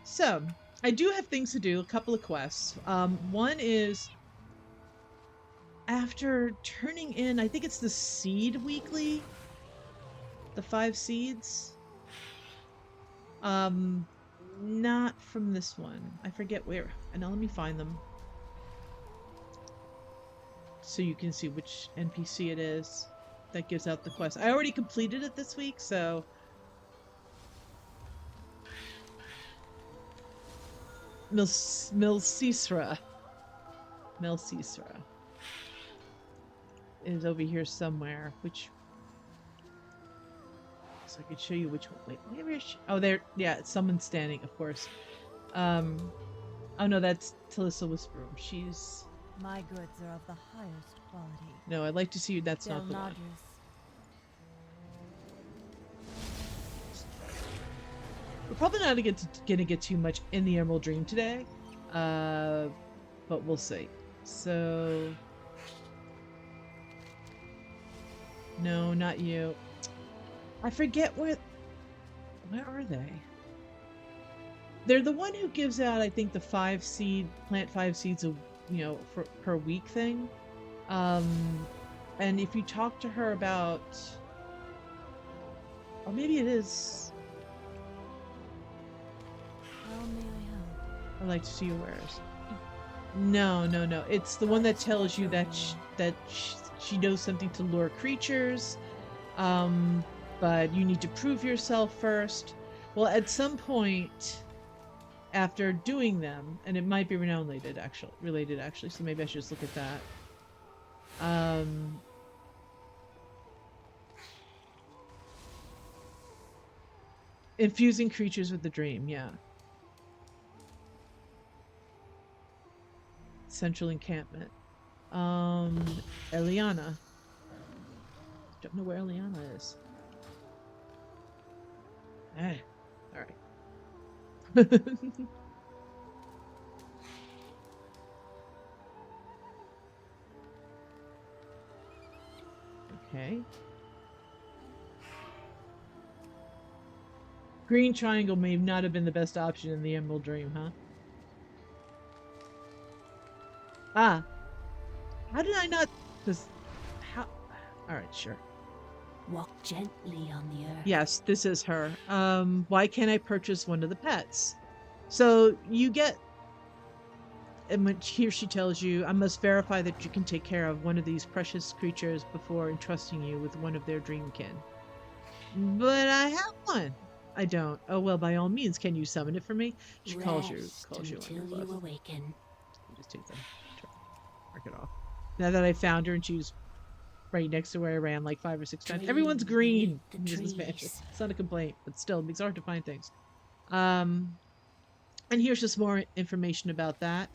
So, I do have things to do, a couple of quests. One is after turning in, I think it's the seed weekly, the 5 seeds. Um, Not from this one. I forget where. And now let me find them so you can see which NPC it is that gives out the quest. I already completed it this week, so Milcisra. Milcisra is over here somewhere, which so I could show you which one. Wait, where is she? Oh, there. Yeah, someone's standing, of course. Um, oh no, that's Talissa Whisperum. She's My goods are of the highest quality. no. I'd like to see you. That's Del not the one. Nadris. We're probably not gonna get too much in the Emerald Dream today, but we'll see. So, no, not you. I forget where are they? They're the one who gives out, I think, the 5 seed, plant 5 seeds of, for per week thing. And if you talk to her about, or maybe it is. How may I help? I'd like to see your wares. No, no, no. It's the one that tells you that she knows something to lure creatures, but you need to prove yourself first. Well, at some point after doing them, and it might be renown related actually, so maybe I should just look at that. Infusing creatures with the dream, yeah. Central encampment. Eliana. Don't know where Eliana is. Eh, alright. Okay. Green triangle may not have been the best option in the Emerald Dream, huh? Ah. How did I not... How... Alright, sure. Walk gently on the earth. Yes, this is her. Why can't I purchase one of the pets? So you get... And here she tells you, I must verify that you can take care of one of these precious creatures before entrusting you with one of their dreamkin. But I have one. I don't. Oh well, by all means, can you summon it for me? She calls you until you awaken. Just take them. Mark it off. Now that I found her and she's right next to where I ran like 5 or 6 times. Everyone's green in this expansion. It's not a complaint, but still, it makes it hard to find things. And here's just more information about that.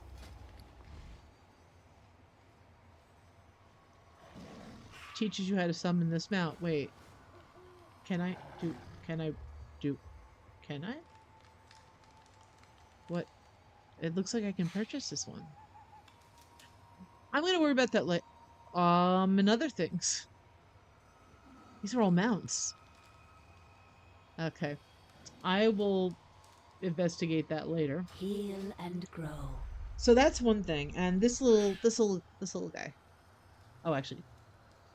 Teaches you how to summon this mount. Wait. Can I? What? It looks like I can purchase this one. I'm gonna worry about that later. And other things. These are all mounts. Okay. I will investigate that later. Heal and grow. So that's one thing. And this little guy. Oh, actually,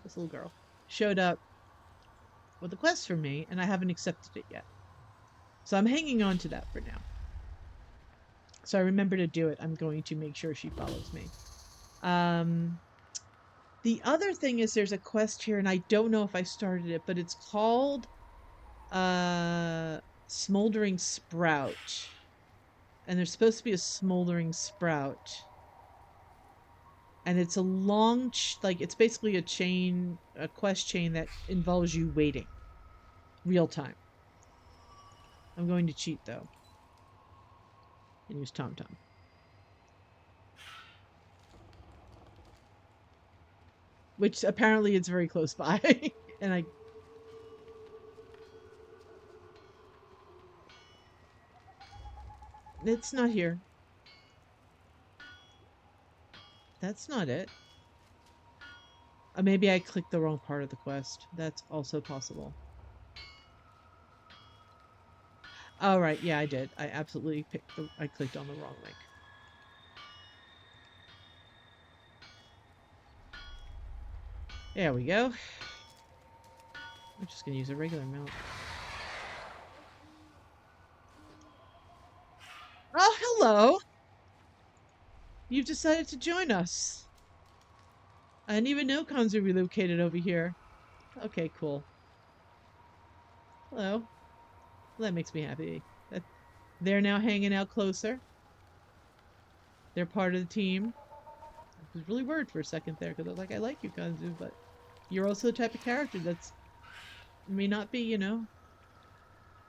this little girl showed up with a quest for me, and I haven't accepted it yet. So I'm hanging on to that for now. So I remember to do it. I'm going to make sure she follows me. The other thing is there's a quest here, and I don't know if I started it, but it's called Smoldering Sprout. And there's supposed to be a smoldering sprout. And it's a long, it's basically a quest chain that involves you waiting. Real time. I'm going to cheat, though. And use TomTom. Which apparently it's very close by. And it's not here. That's not it. Maybe I clicked the wrong part of the quest. That's also possible. Oh, right. Yeah, I did. I absolutely I clicked on the wrong link. There we go. I'm just gonna use a regular mount. Oh, hello! You've decided to join us. I didn't even know Kanzu relocated over here. Okay, cool. Hello. Well, that makes me happy. That they're now hanging out closer. They're part of the team. I was really worried for a second there because I was like, I like you, Kanzu, but you're also the type of character that's may not be, you know.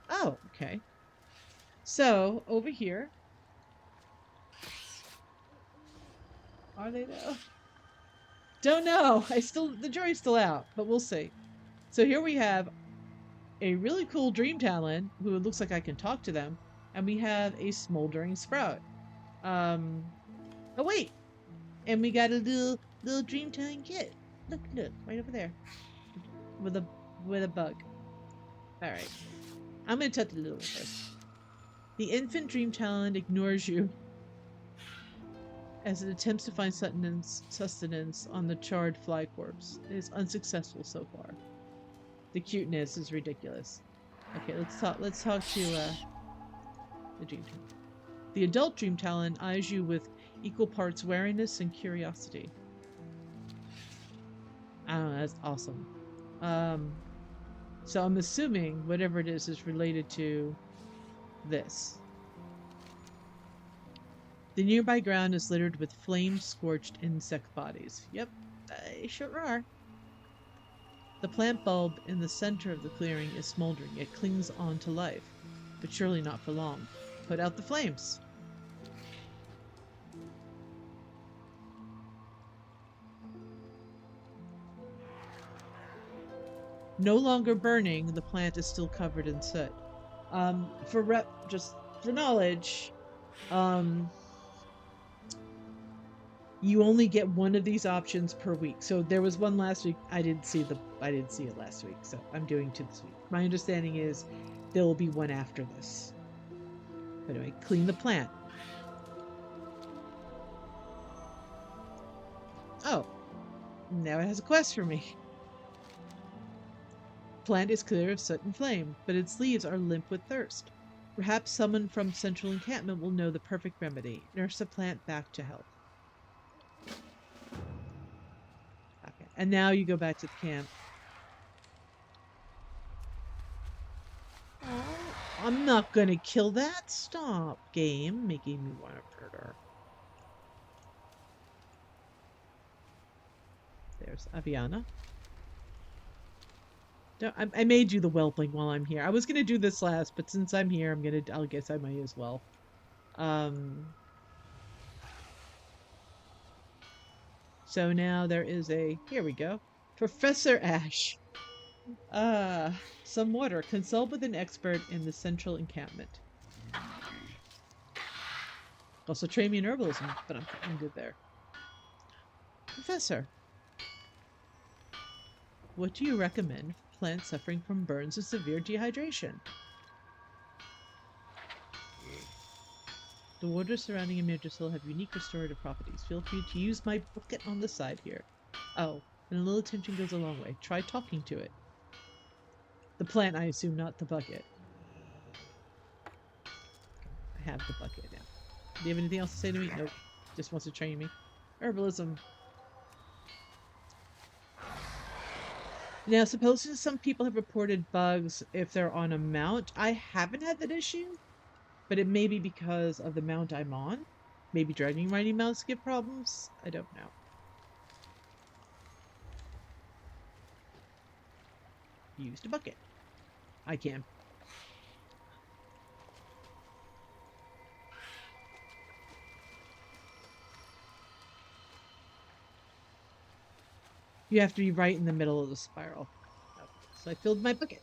Oh, okay. So over here, are they though? Don't know. The jury's still out, but we'll see. So here we have a really cool Dream Talon who it looks like I can talk to them, and we have a smoldering Sprout. Um, oh wait, and we got a little Dream Talon kit. Look, right over there, with a bug. All right, I'm gonna touch the little one first. The infant Dream Talon ignores you as it attempts to find sustenance on the charred fly corpse. It is unsuccessful so far. The cuteness is ridiculous. Okay, let's talk to the Dream Talon. The adult Dream Talon eyes you with equal parts wariness and curiosity. I don't know, that's awesome. So I'm assuming whatever it is related to this. The nearby ground is littered with flame-scorched insect bodies. Yep, they sure are. The plant bulb in the center of the clearing is smoldering. It clings on to life, but surely not for long. Put out the flames. No longer burning, the plant is still covered in soot. Just for knowledge, you only get one of these options per week. So there was one last week. I didn't see it last week, so I'm doing two this week. My understanding is there will be one after this. But anyway, clean the plant. Oh, now it has a quest for me. Plant is clear of soot and flame, but its leaves are limp with thirst. Perhaps someone from Central Encampment will know the perfect remedy. Nurse the plant back to health. Okay, and now you go back to the camp. Oh, I'm not gonna kill that. Stop, game, making me want to murder. There's Aviana. I made you the whelpling while I'm here. I was gonna do this last, but since I'm here, I guess I might as well. So now there is here we go. Professor Ash. Some water. Consult with an expert in the Central Encampment. Also train me in herbalism, but I'm good there. Professor, what do you recommend for plants suffering from burns and severe dehydration? The waters surrounding Imidrisil have unique restorative properties. Feel free to use my bucket on the side here. Oh, and a little attention goes a long way. Try talking to it. The plant, I assume, not the bucket. I have the bucket now. Do you have anything else to say to me? Nope. Just wants to train me. Herbalism. Now, supposedly some people have reported bugs if they're on a mount. I haven't had that issue, but it may be because of the mount I'm on. Maybe dragging riding mounts give problems. I don't know. Used a bucket. I can. You have to be right in the middle of the spiral. Okay, so I filled my bucket.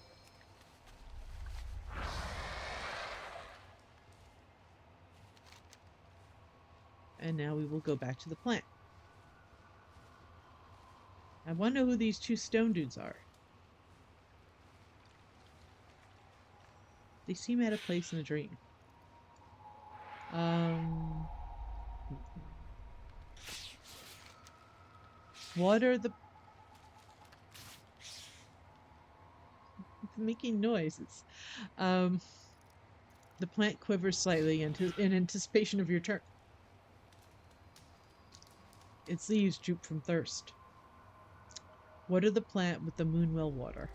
And now we will go back to the plant. I want to know who these two stone dudes are. They seem out of place in the dream. What are the making noises? Um, the plant quivers slightly in anticipation of your turn. Its leaves droop from thirst. What are the plant with the moonwell water?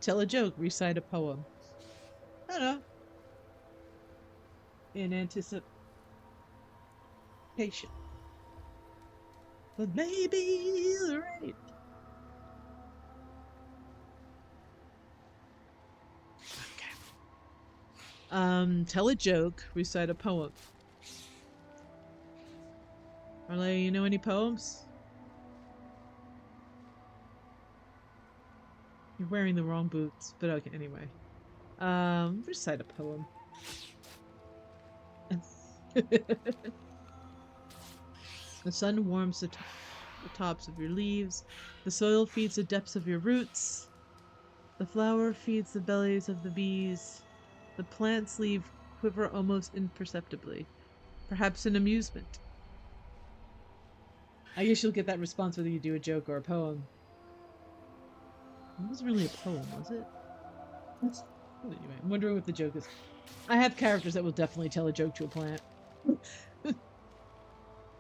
Tell a joke, recite a poem. I don't know. In anticipation. But maybe you're right. Okay. Tell a joke, recite a poem. Arlea, you know any poems? You're wearing the wrong boots, but okay, anyway. Recite a poem. The sun warms the tops of your leaves. The soil feeds the depths of your roots. The flower feeds the bellies of the bees. The plant's leaves quiver almost imperceptibly, perhaps in amusement. I guess you'll get that response whether you do a joke or a poem. It wasn't really a poem, was it? Anyway, I'm wondering what the joke is. I have characters that will definitely tell a joke to a plant.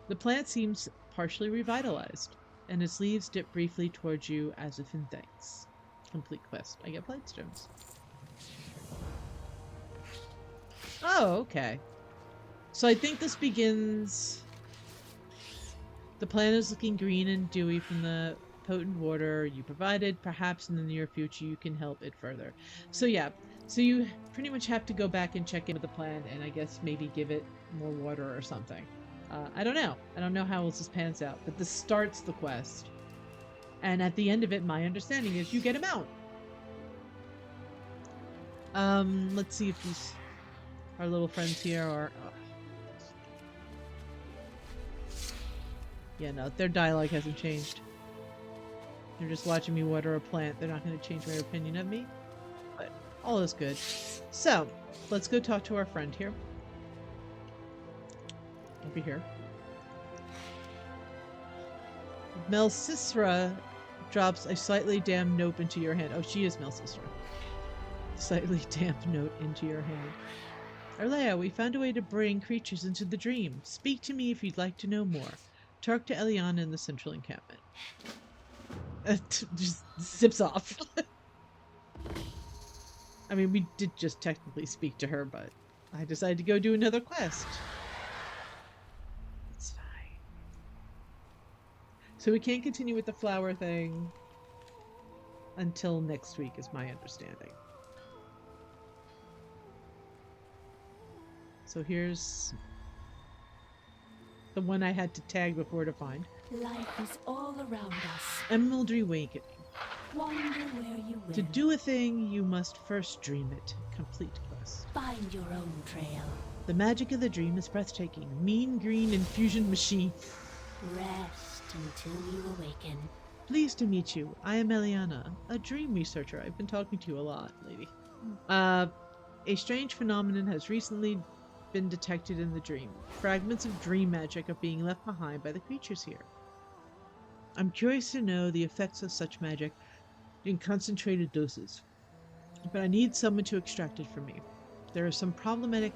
The plant seems partially revitalized, and its leaves dip briefly towards you as if in thanks. Complete quest. I get Blightstones. Oh, okay. So I think this begins... The plant is looking green and dewy from the potent water you provided. Perhaps in the near future you can help it further. So yeah, so you pretty much have to go back and check in with the plant and I guess maybe give it more water or something. I don't know. I don't know how else this pans out, but this starts the quest. And at the end of it, my understanding is you get a mount. Let's see if these our little friends here are... Yeah, no, their dialogue hasn't changed. They're just watching me water a plant. They're not going to change their opinion of me. But all is good. So, let's go talk to our friend here. Over here. Melsisra drops a slightly damp note into your hand. Oh, she is Melsisra. Slightly damp note into your hand. Arlea, we found a way to bring creatures into the dream. Speak to me if you'd like to know more. Talk to Eliana in the central encampment. Just zips off. I mean, we did just technically speak to her, but I decided to go do another quest. It's fine. So we can't continue with the flower thing until next week, is my understanding. So here's the one I had to tag before to find. Life is all around us. Emerald Awakening. Wander where you will. To do a thing, you must first dream it. Complete quest. Find your own trail. The magic of the dream is breathtaking. Mean green infusion machine. Rest until you awaken. Pleased to meet you. I am Eliana, a dream researcher. I've been talking to you a lot, lady. A strange phenomenon has recently been detected in the dream. Fragments of dream magic are being left behind by the creatures here. I'm curious to know the effects of such magic in concentrated doses, but I need someone to extract it from me. There are some problematic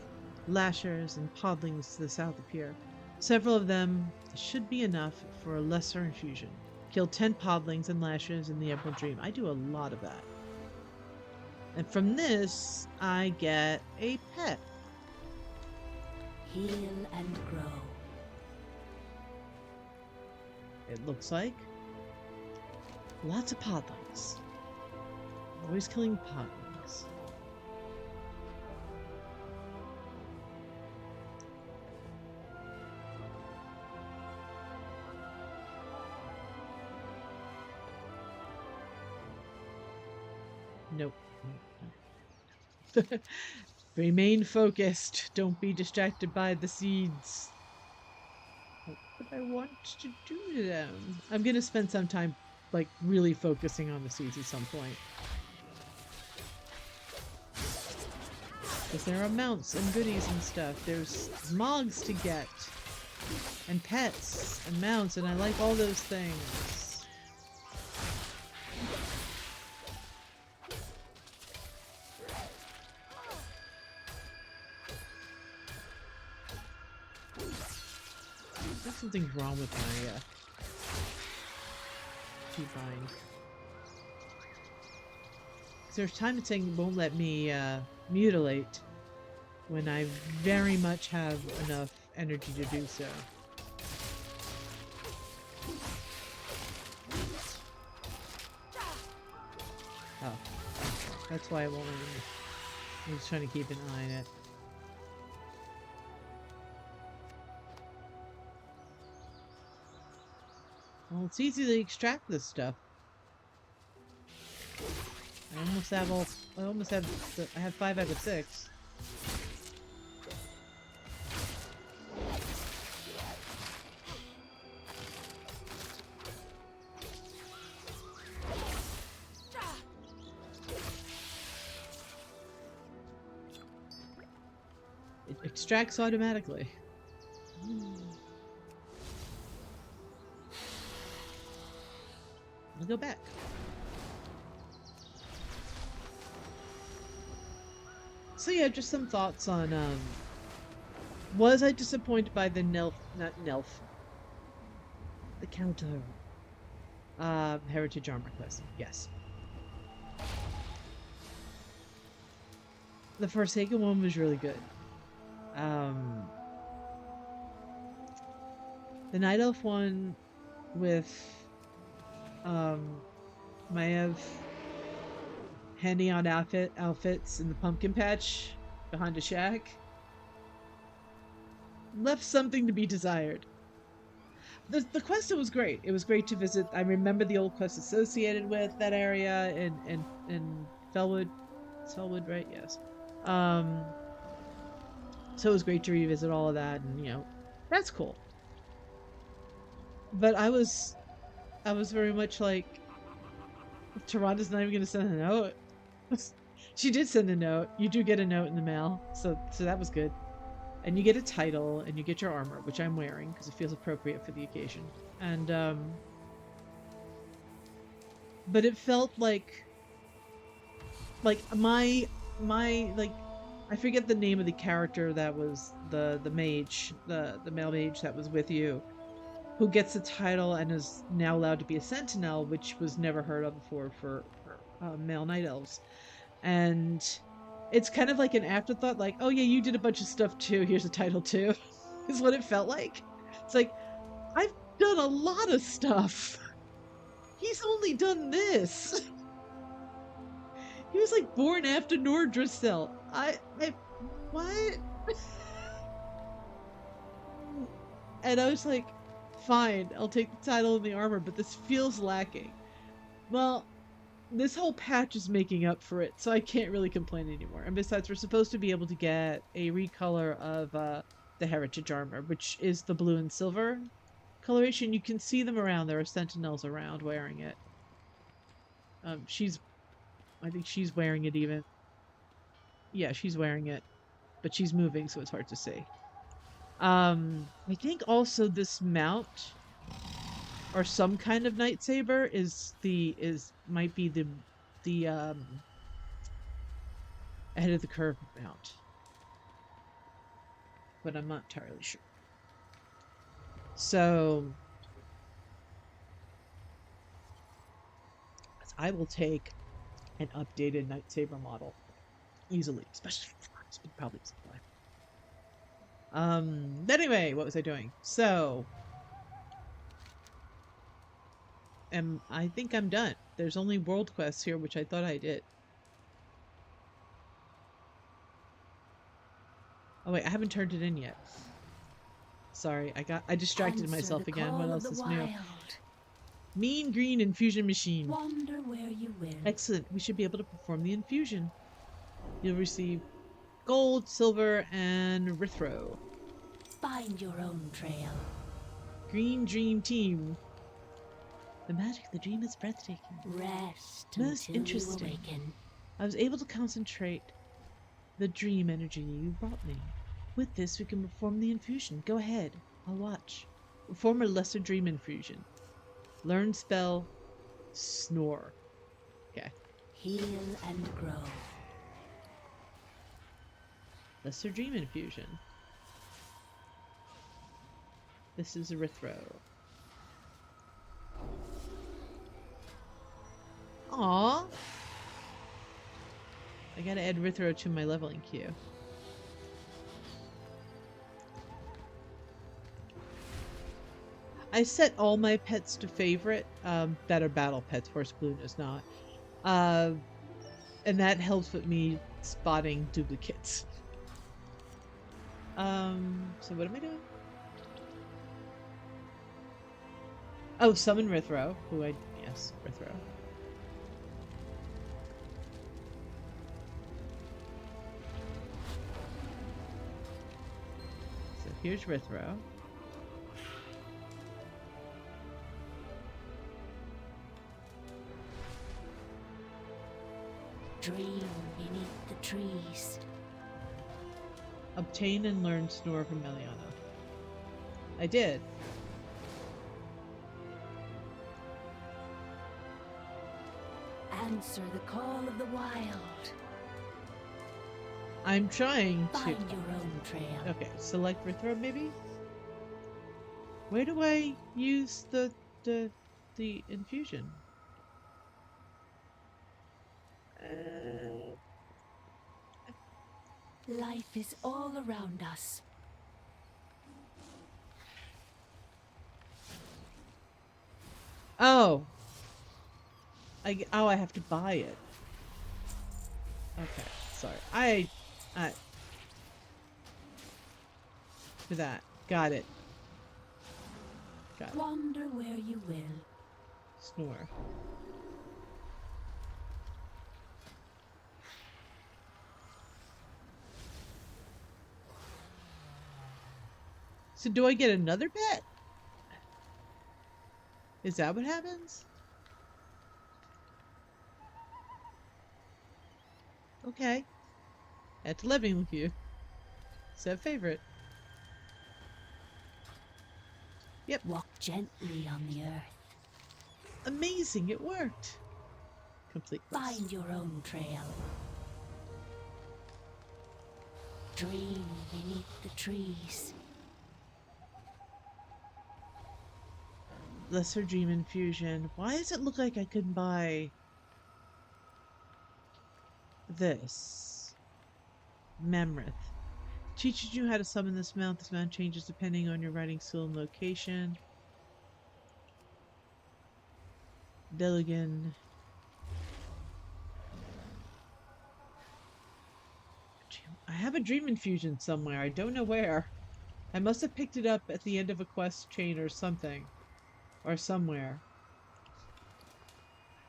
lashers and podlings to the south of here. Several of them should be enough for a lesser infusion. Kill 10 podlings and lashers in the Emerald Dream. I do a lot of that. And from this, I get a pet. Heal and grow. It looks like lots of podlings. Always killing podlings. Nope. Remain focused. Don't be distracted by the seeds. What would I want to do to them? I'm gonna spend some time, like, really focusing on the seeds at some point. Because there are mounts and goodies and stuff. There's mogs to get. And pets and mounts, and I like all those things. I think something's wrong with my keybind. There's time it's saying it won't let me mutilate when I very much have enough energy to do so. Oh, that's why it won't let me. I'm just trying to keep an eye on it. Well, it's easy to extract this stuff. I almost have all. I almost have. I have 5 out of 6. It extracts automatically. I'll go back. So yeah, just some thoughts on, was I disappointed by the the counter, heritage armor quest? Yes. The Forsaken one was really good. The Night Elf one with, Maev handing out outfits in the pumpkin patch behind a shack left something to be desired. The quest was great. It was great to visit. I remember the old quest associated with that area in Felwood. It's Felwood, right? Yes. So it was great to revisit all of that, and you know, that's cool. But I was very much like, Taranda's not even gonna send a note. She did send a note. You do get a note in the mail, so that was good. And you get a title, and you get your armor, which I'm wearing because it feels appropriate for the occasion. And but it felt like my like, I forget the name of the character that was the mage, the male mage that was with you, who gets the title and is now allowed to be a sentinel, which was never heard of before for male night elves. And it's kind of like an afterthought, like, oh yeah, you did a bunch of stuff too, here's a title too, is what it felt like. It's like, I've done a lot of stuff. He's only done this. He was like born after Nordricel. What? And I was like, fine, I'll take the title and the armor, but this feels lacking. Well, this whole patch is making up for it, so I can't really complain anymore. And besides, we're supposed to be able to get a recolor of the heritage armor, which is the blue and silver coloration. You can see them around. There are sentinels around wearing it. I think she's wearing it even. Yeah, she's wearing it, but she's moving, so it's hard to see. I think also this mount, or some kind of lightsaber, might be the ahead of the curve mount, but I'm not entirely sure. So I will take an updated lightsaber model easily, especially probably supply. Anyway, what was I doing? So I think I'm done. There's only world quests here, which I thought I did. Oh wait, I haven't turned it in yet. Sorry, I distracted myself again. What else is new? Mean green infusion machine. Wander where you will. Excellent. We should be able to perform the infusion. You'll receive gold, silver, and erythro. Find your own trail. Green Dream Team. The magic of the dream is breathtaking. Rest Most until you interesting. awaken. I was able to concentrate the dream energy you brought me. With this, we can perform the infusion. Go ahead. I'll watch. Perform a lesser dream infusion. Learn spell. Snore. Okay. Heal and grow. Lesser dream infusion. This is erythro. Aww. I gotta add erythro to my leveling queue. I set all my pets to favorite, that are battle pets. Horse Balloon is not. And that helps with me spotting duplicates. So what am I doing? Oh, summon Rithro, yes, Rithro. So here's Rithro. Dream beneath the trees. Obtain and learn Snore from Meliana. I did. Answer the call of the wild. I'm trying to. Find your own trail. Okay, select Rithro maybe? Where do I use the infusion? Life is all around us. Oh. I have to buy it. Okay, sorry. I for that. Got it. Got it. Wander where you will. Snore. So do I get another pet? Is that what happens? Okay. Add to living with you. Set favorite. Yep. Walk gently on the earth. Amazing, it worked. Complete quest. Find your own trail. Dream beneath the trees. Lesser Dream Infusion. Why does it look like I could buy this? Mammoth. Teaches you how to summon this mount. This mount changes depending on your riding skill and location. Deligan. I have a Dream Infusion somewhere. I don't know where. I must have picked it up at the end of a quest chain or something. Or somewhere.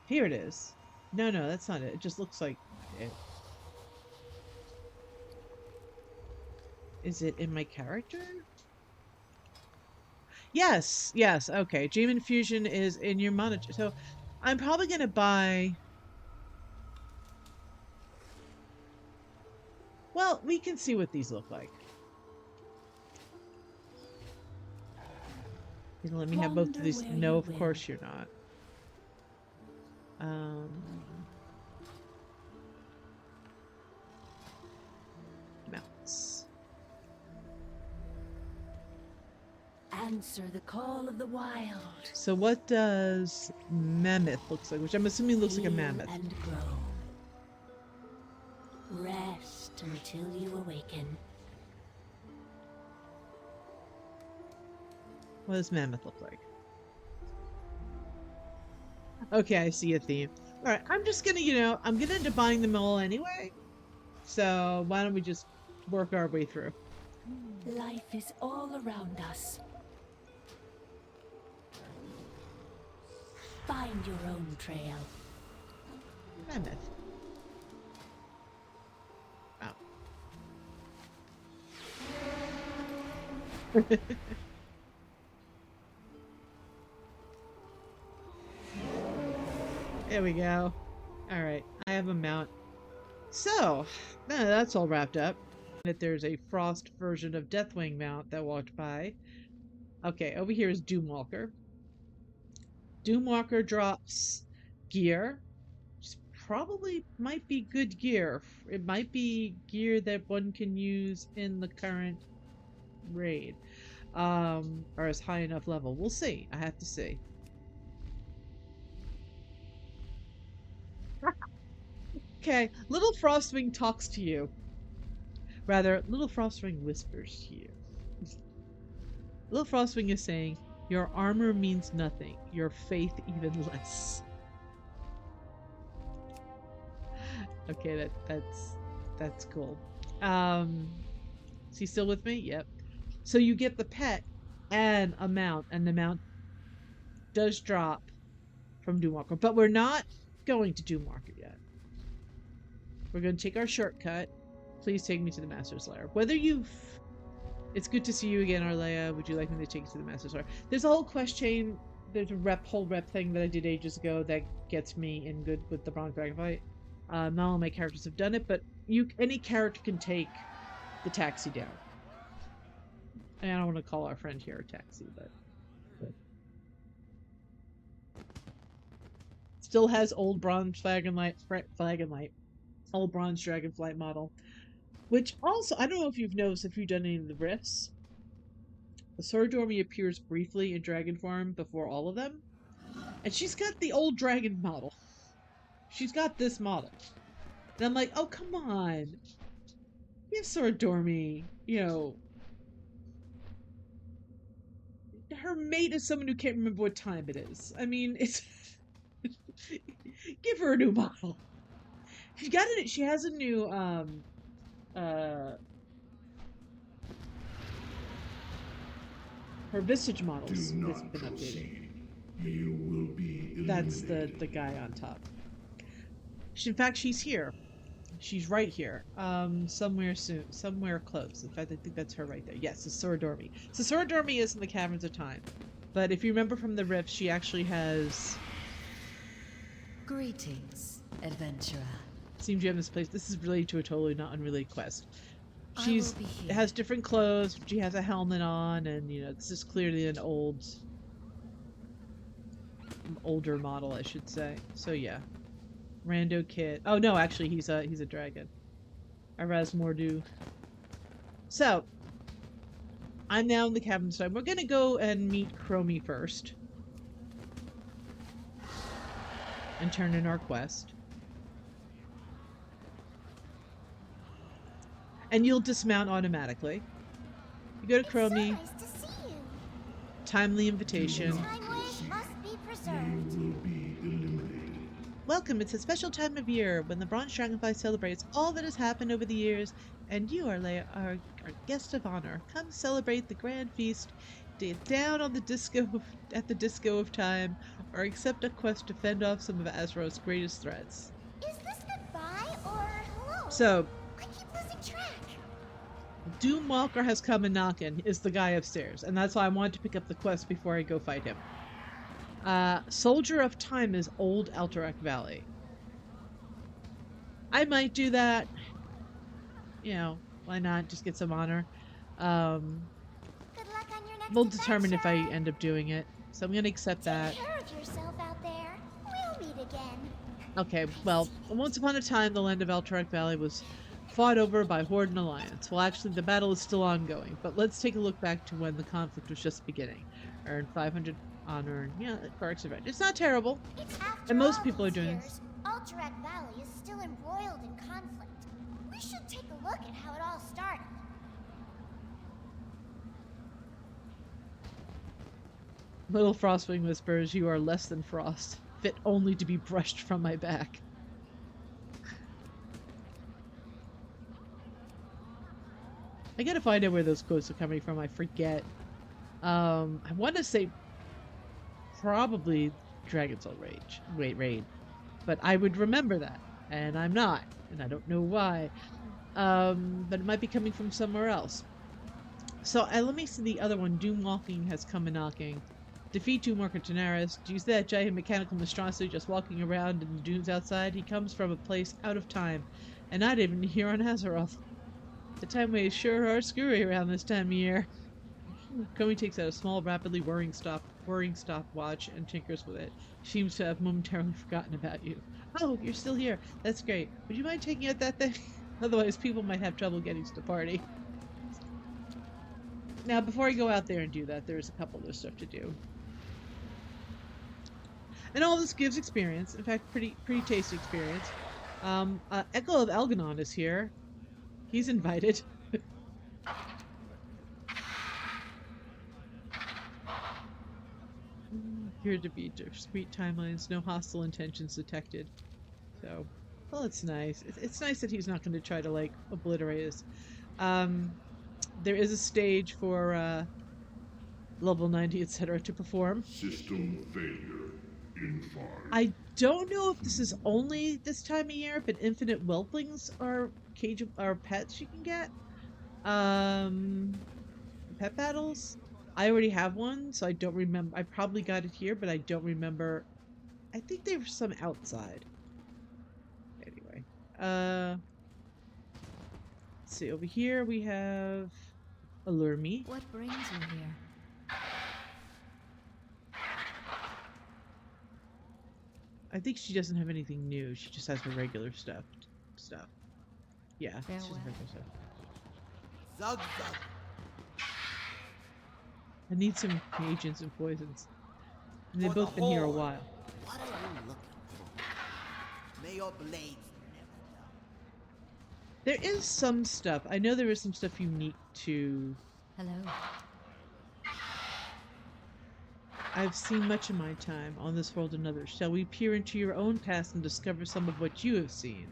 Here it is. No, that's not it. It just looks like it. Is it in my character? Yes, okay. Dream Infusion is in your monitor. So I'm probably gonna buy... Well, we can see what these look like. You gonna let me have both of these? No, of course you're not. Mounts. Answer the call of the wild. So what does mammoth looks like? Which I'm assuming looks like a Heal mammoth. and grow. Rest until you awaken. What does mammoth look like? Okay, I see a theme. Alright, I'm just gonna, I'm gonna end up buying them all anyway. So why don't we just work our way through? Life is all around us. Find your own trail. Mammoth. Oh. There we go. All right, I have a mount. So, now that's all wrapped up. That there's a frost version of Deathwing mount that walked by. Okay, over here is Doomwalker. Doomwalker drops gear. Which probably might be good gear. It might be gear that one can use in the current raid. Or is high enough level. We'll see. I have to see. Okay, Little Frostwing talks to you. Rather, Little Frostwing whispers to you. Little Frostwing is saying, your armor means nothing, your faith even less. Okay, that's cool. Is he still with me? Yep. So you get the pet and a mount, and the mount does drop from Doomwalker. But we're not going to Doomwalker yet. We're going to take our shortcut. Please take me to the Master's Lair. Whether you've... It's good to see you again, Arlea. Would you like me to take you to the Master's Lair? There's a whole quest chain. There's a whole rep thing that I did ages ago that gets me in good with the Bronze Dragon fight. Not all my characters have done it, but any character can take the taxi down. And I don't want to call our friend here a taxi, but... Still has old Bronze Flagonlight. Old Bronze Dragonflight model. Which also, I don't know if you've noticed if you've done any of the rifts. The Sword Dormy appears briefly in dragon form before all of them. And she's got the old dragon model. She's got this model. And I'm like, oh, come on. Give Sword Dormy, you know... Her mate is someone who can't remember what time it is. I mean, it's... Give her a new model. She has a new, her visage models has been updated. You will be eliminated. That's the guy on top. In fact, she's here. She's right here. Somewhere soon. Somewhere close. In fact, I think that's her right there. Yes, it's Sword Dormy. So Sword Dormy is in the Caverns of Time. But if you remember from the rift, she actually has... Greetings, adventurer. Seems you have misplaced. This is related to a totally not unrelated quest. I She's will be here. has different clothes. She has a helmet on, and you know this is clearly an older model, I should say. So yeah, rando kid. Oh no, actually he's a dragon. Araz Mordu. So I'm now in the cabin side. We're gonna go and meet Chromie first, and turn in our quest. And you'll dismount automatically. You go to Chromie. So nice to see you. Timely invitation. Time waves must be preserved. You will be eliminated. Welcome, it's a special time of year when the Bronze Dragonfly celebrates all that has happened over the years, and you are our guest of honor. Come celebrate the grand feast, get down on the disco at the disco of time, or accept a quest to fend off some of Azeroth's greatest threats. Is this goodbye or hello? So, I keep losing track. Doomwalker has come and knockin' is the guy upstairs, and that's why I wanted to pick up the quest before I go fight him. Soldier of Time is Old Alterac Valley. I might do that. You know, why not? Just get some honor. Good luck on your next We'll determine if I adventure. end up doing it. So I'm gonna accept that. Take care of yourself out there. We'll meet again. Okay, well, once upon a time, the land of Alterac Valley was fought over by Horde and Alliance. Well, actually, the battle is still ongoing, but let's take a look back to when the conflict was just beginning. Earn 500 honor, and yeah, Clark's event. It's not terrible. It's after And most all people are these doing years, Alterac Valley is still embroiled in conflict. We should take a look at how it all started. Little Frostwing whispers, you are less than frost, fit only to be brushed from my back. I gotta find out where those quotes are coming from, I forget. I want to say probably Dragon's Soul Raid. But I would remember that, and I'm not, and I don't know why. But it might be coming from somewhere else. So let me see the other one. Doom Walking has come a knocking. Defeat Doom Walker Daenerys. Do you see that giant mechanical monstrosity just walking around in the dunes outside? He comes from a place out of time, and not even here on Azeroth. The time waves sure are screwy around this time of year. Comey takes out a small, rapidly whirring stopwatch and tinkers with it. She seems to have momentarily forgotten about you. Oh, you're still here. That's great. Would you mind taking out that thing? Otherwise, people might have trouble getting to the party. Now, before I go out there and do that, there's a couple of stuff to do. And all this gives experience. In fact, pretty tasty experience. Echo of Elganon is here. He's invited. Here to be discrete timelines, no hostile intentions detected. So, well, it's nice. It's nice that he's not going to try to, like, obliterate us. There is a stage for level 90, etc. to perform. System failure in 5. I don't know if this is only this time of year, but infinite whelplings are pets you can get. Pet battles. I already have one, so I don't remember. I probably got it here, but I don't remember. I think there were some outside. Anyway, let's see. Over here we have Allure Me. What brings you here? I think she doesn't have anything new. She just has her regular stuff. Yeah, she has Farewell. regular stuff. Zug zug. I need some agents and poisons. And they've For the both been here a Horde. while. What are you looking for? May your blades never dull. There is some stuff. I know there is some stuff unique to... Hello. I've seen much of my time on this world and others. Shall we peer into your own past and discover some of what you have seen?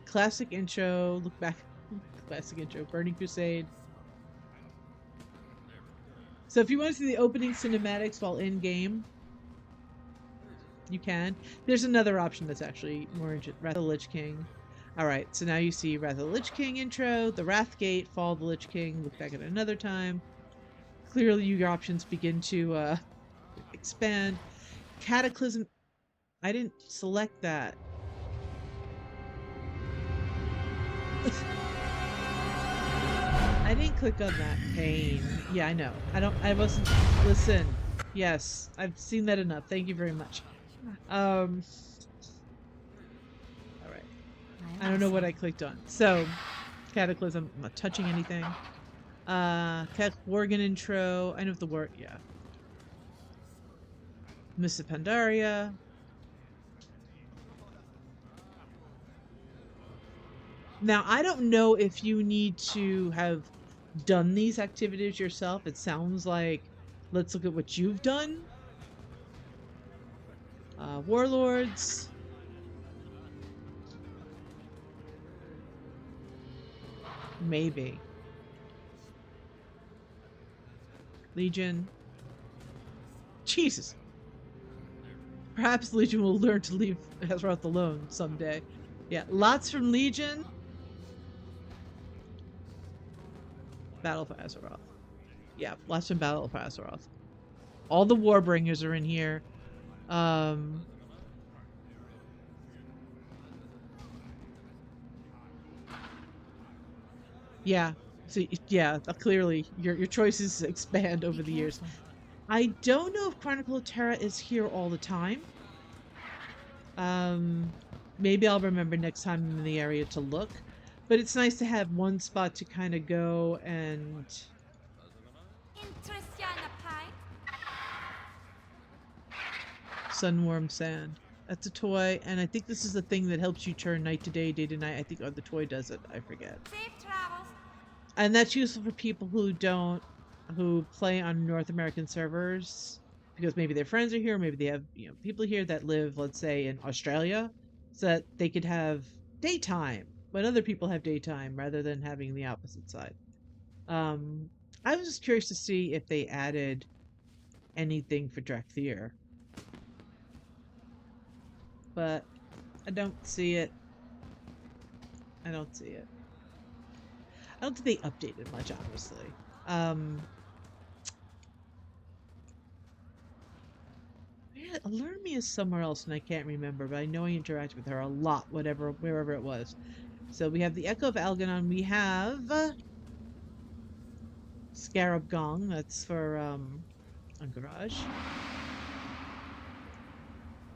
Classic intro. Look back. Classic intro. Burning Crusade. So if you want to see the opening cinematics while in game, you can. There's another option that's actually more interesting. Wrath of the Lich King. Alright, so now you see Wrath of the Lich King intro, the Wrathgate, Fall of the Lich King, look back at another time. Clearly your options begin to expand. Cataclysm. I didn't select that. I didn't click on that. Pain. Yeah, I know. I wasn't. Listen. Yes, I've seen that enough. Thank you very much. Alright. I don't know what I clicked on. So, Cataclysm. I'm not touching anything. Worgen intro. I know the word. Yeah. Miss Pandaria. Now, I don't know if you need to have done these activities yourself. It sounds like, let's look at what you've done. Warlords. Maybe. Legion. Jesus. Perhaps Legion will learn to leave Azeroth alone someday. Yeah, lots from Legion. Battle for Azeroth. Yeah, lots from Battle for Azeroth. All the Warbringers are in here. Yeah. So yeah, clearly your choices expand over the years. I don't know if Chronicle of Terra is here all the time. Maybe I'll remember next time I'm in the area to look. But it's nice to have one spot to kind of go and... Sunworm Sand. That's a toy, and I think this is the thing that helps you turn night to day, day to night. I think the toy does it. I forget. Safe travels. And that's useful for people who play on North American servers, because maybe their friends are here, maybe they have people here that live, let's say, in Australia, so that they could have daytime, but other people have daytime rather than having the opposite side. I was just curious to see if they added anything for Drakthir, but I don't see it. I don't see it. I don't think they updated much, honestly. Um, yeah, Alarmy is somewhere else, and I can't remember, but I know I interacted with her a lot, wherever it was. So we have the Echo of Algernon. We have Scarab Gong. That's for a garage.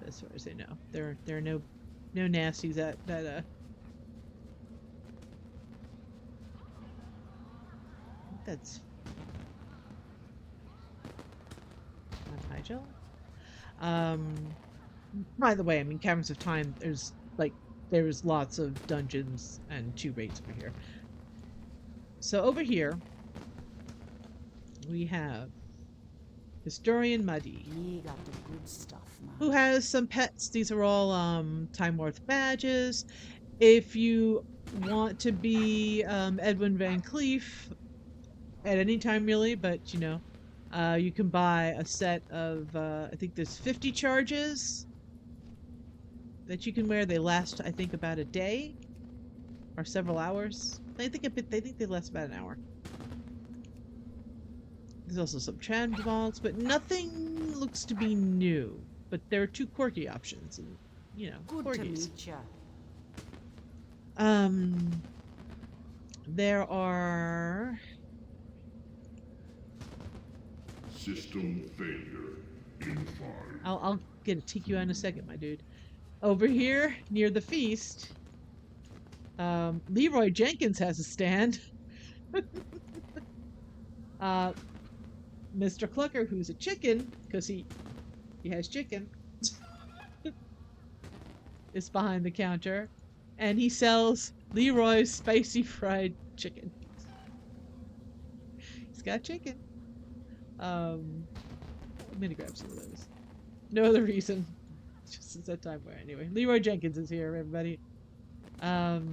As far as I know, there are no nasties that that's not high gel. By the way, I mean Caverns of Time. There's lots of dungeons and 2 raids over here. So over here we have Historian Muddy, Ye got the good stuff, man. who has some pets. These are all Time Worth badges. If you want to be Edwin Van Cleef at any time, really, but you know, you can buy a set of I think there's 50 charges that you can wear. They last, I think, about a day or several hours. They think they last about an hour. There's also some transvaults, but nothing looks to be new. But there are 2 quirky options, and you know, Good to quirkies. meet ya. There are System failure in 5. I'll get a TQ in a second, my dude. Over here near the feast, Leroy Jenkins has a stand. Mr. Clucker, who's a chicken, because he has chicken, is behind the counter, and he sells Leroy's spicy fried chicken. He's got chicken. I'm gonna grab some of those. No other reason. Just it's that time where anyway. Leroy Jenkins is here, everybody. There's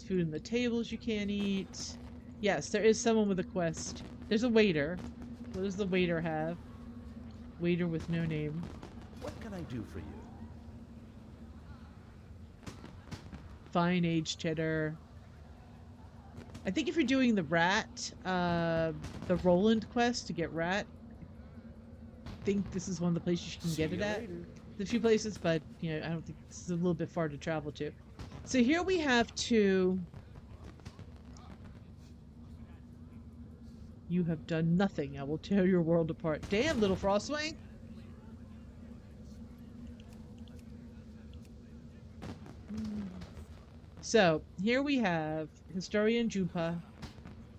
food on the tables you can't eat. Yes, there is someone with a quest. There's a waiter. What does the waiter have? Waiter with no name. What can I do for you? Fine aged cheddar. I think if you're doing the rat, the Roland quest to get rat, I think this is one of the places you can get it at. There's a few places, but you know, I don't think this is a little bit far to travel to. So here we have 2. You have done nothing. I will tear your world apart. Damn, little Frostwing. So here we have Historian Jupa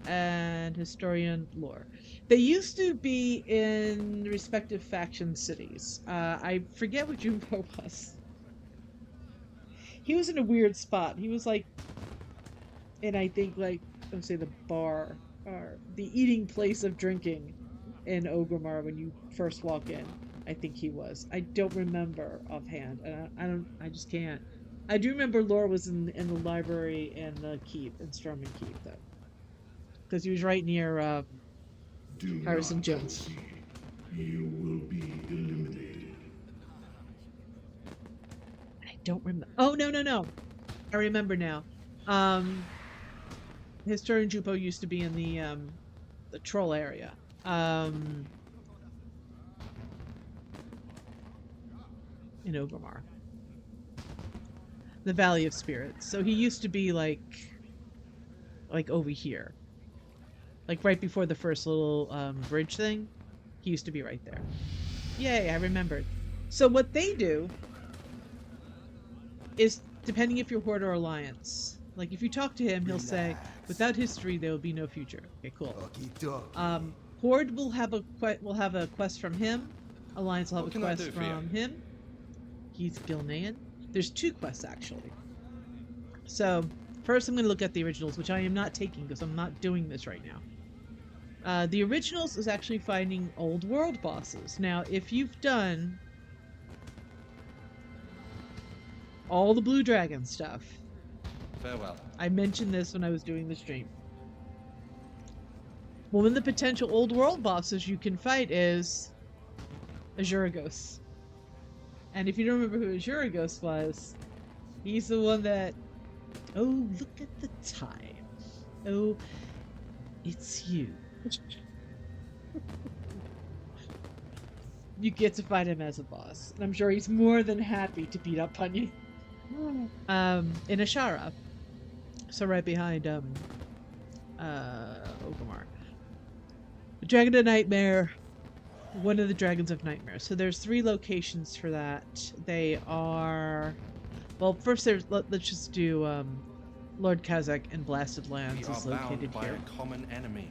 and Historian Lore. They used to be in respective faction cities. I forget what Junpo was. He was in a weird spot. He was like, and I think like, I would say the bar or the eating place of drinking in Ogrimmar when you first walk in. I think he was. I don't remember offhand. I just can't. I do remember Lore was in the library and the keep, in Storming Keep, though. Because he was right near Do Harrison not Jones. concede. You will be eliminated. I don't remember. Oh, no. I remember now. Historian Jupo used to be in the troll area. In Ogrimmar. The Valley of Spirits. So he used to be like over here. Like right before the first little bridge thing. He used to be right there. Yay, I remembered. So what they do is, depending if you're Horde or Alliance, like if you talk to him, he'll say, without history, there will be no future. Okay, cool. Horde will have a quest from him. Alliance will have a quest from him. He's Gilnean. There's 2 quests, actually. So, first I'm going to look at the originals, which I am not taking because I'm not doing this right now. The originals is actually finding old world bosses. Now, if you've done all the Blue Dragon stuff, Farewell. I mentioned this when I was doing the stream. One of the potential old world bosses you can fight is Azuragos. And if you don't remember who Azuragos was, he's the one that Oh, look at the time. Oh, it's you. You get to fight him as a boss, and I'm sure he's more than happy to beat up on you. In Ashara. So right behind Ogamar. The Dragon of Nightmare, one of the Dragons of Nightmare. So there's 3 locations for that. They are, well, first let's just do Lord Kazakh and Blasted Lands We are is located bound by here. a common enemy.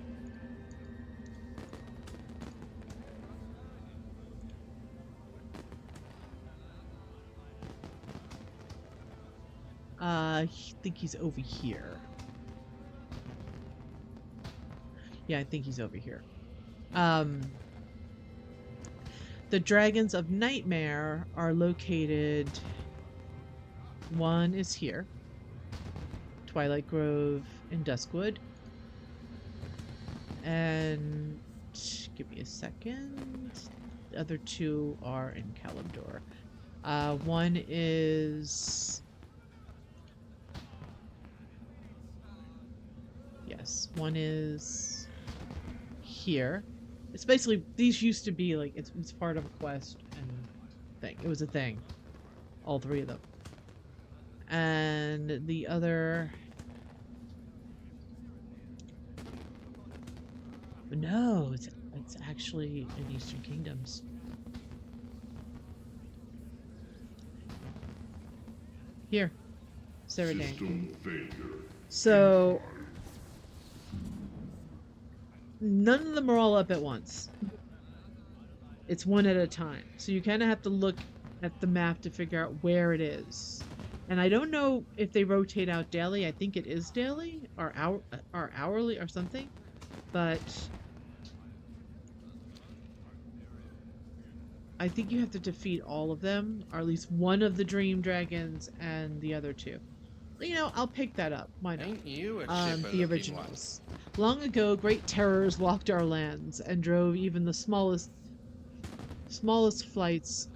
I think he's over here. Yeah, I think he's over here. The Dragons of Nightmare are located. One is here. Twilight Grove and Duskwood. And give me a second. The other 2 are in Kalimdor. One is, yes, one is here. It's basically, these used to be like, it's part of a quest and thing. It was a thing. All 3 of them. And the other, no, it's actually in Eastern Kingdoms. Here, Seradane. System failure. So none of them are all up at once. It's one at a time. So you kind of have to look at the map to figure out where it is. And I don't know if they rotate out daily. I think it is daily or hourly or something. But I think you have to defeat all of them, or at least one of the Dream Dragons and the other 2. You know, I'll pick that up. Why not? Ain't you a shipper The looking originals. Long ago, great terrors walked our lands and drove even the smallest flights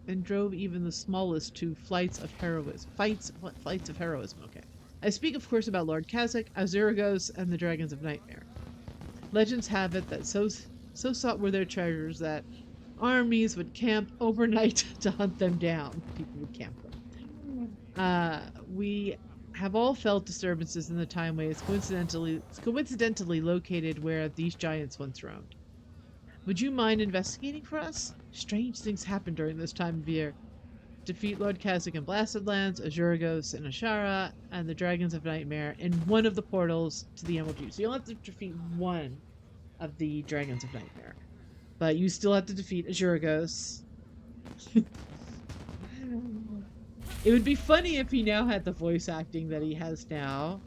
to flights of heroism. Flights of heroism. Okay. I speak, of course, about Lord Kazakh, Azuragos, and the Dragons of Nightmare. Legends have it that so sought were their treasures that armies would camp overnight to hunt them down. People would camp them. We have all felt disturbances in the timeways coincidentally located where these giants once roamed. Would you mind investigating for us? Strange things happen during this time of year. Defeat Lord Kazakh in Blasted Lands, Azuragos and Ashara, and the Dragons of Nightmare in one of the portals to the Emerald Juice. So you'll have to defeat one of the Dragons of Nightmare. But you still have to defeat Azuragos. It would be funny if he now had the voice acting that he has now.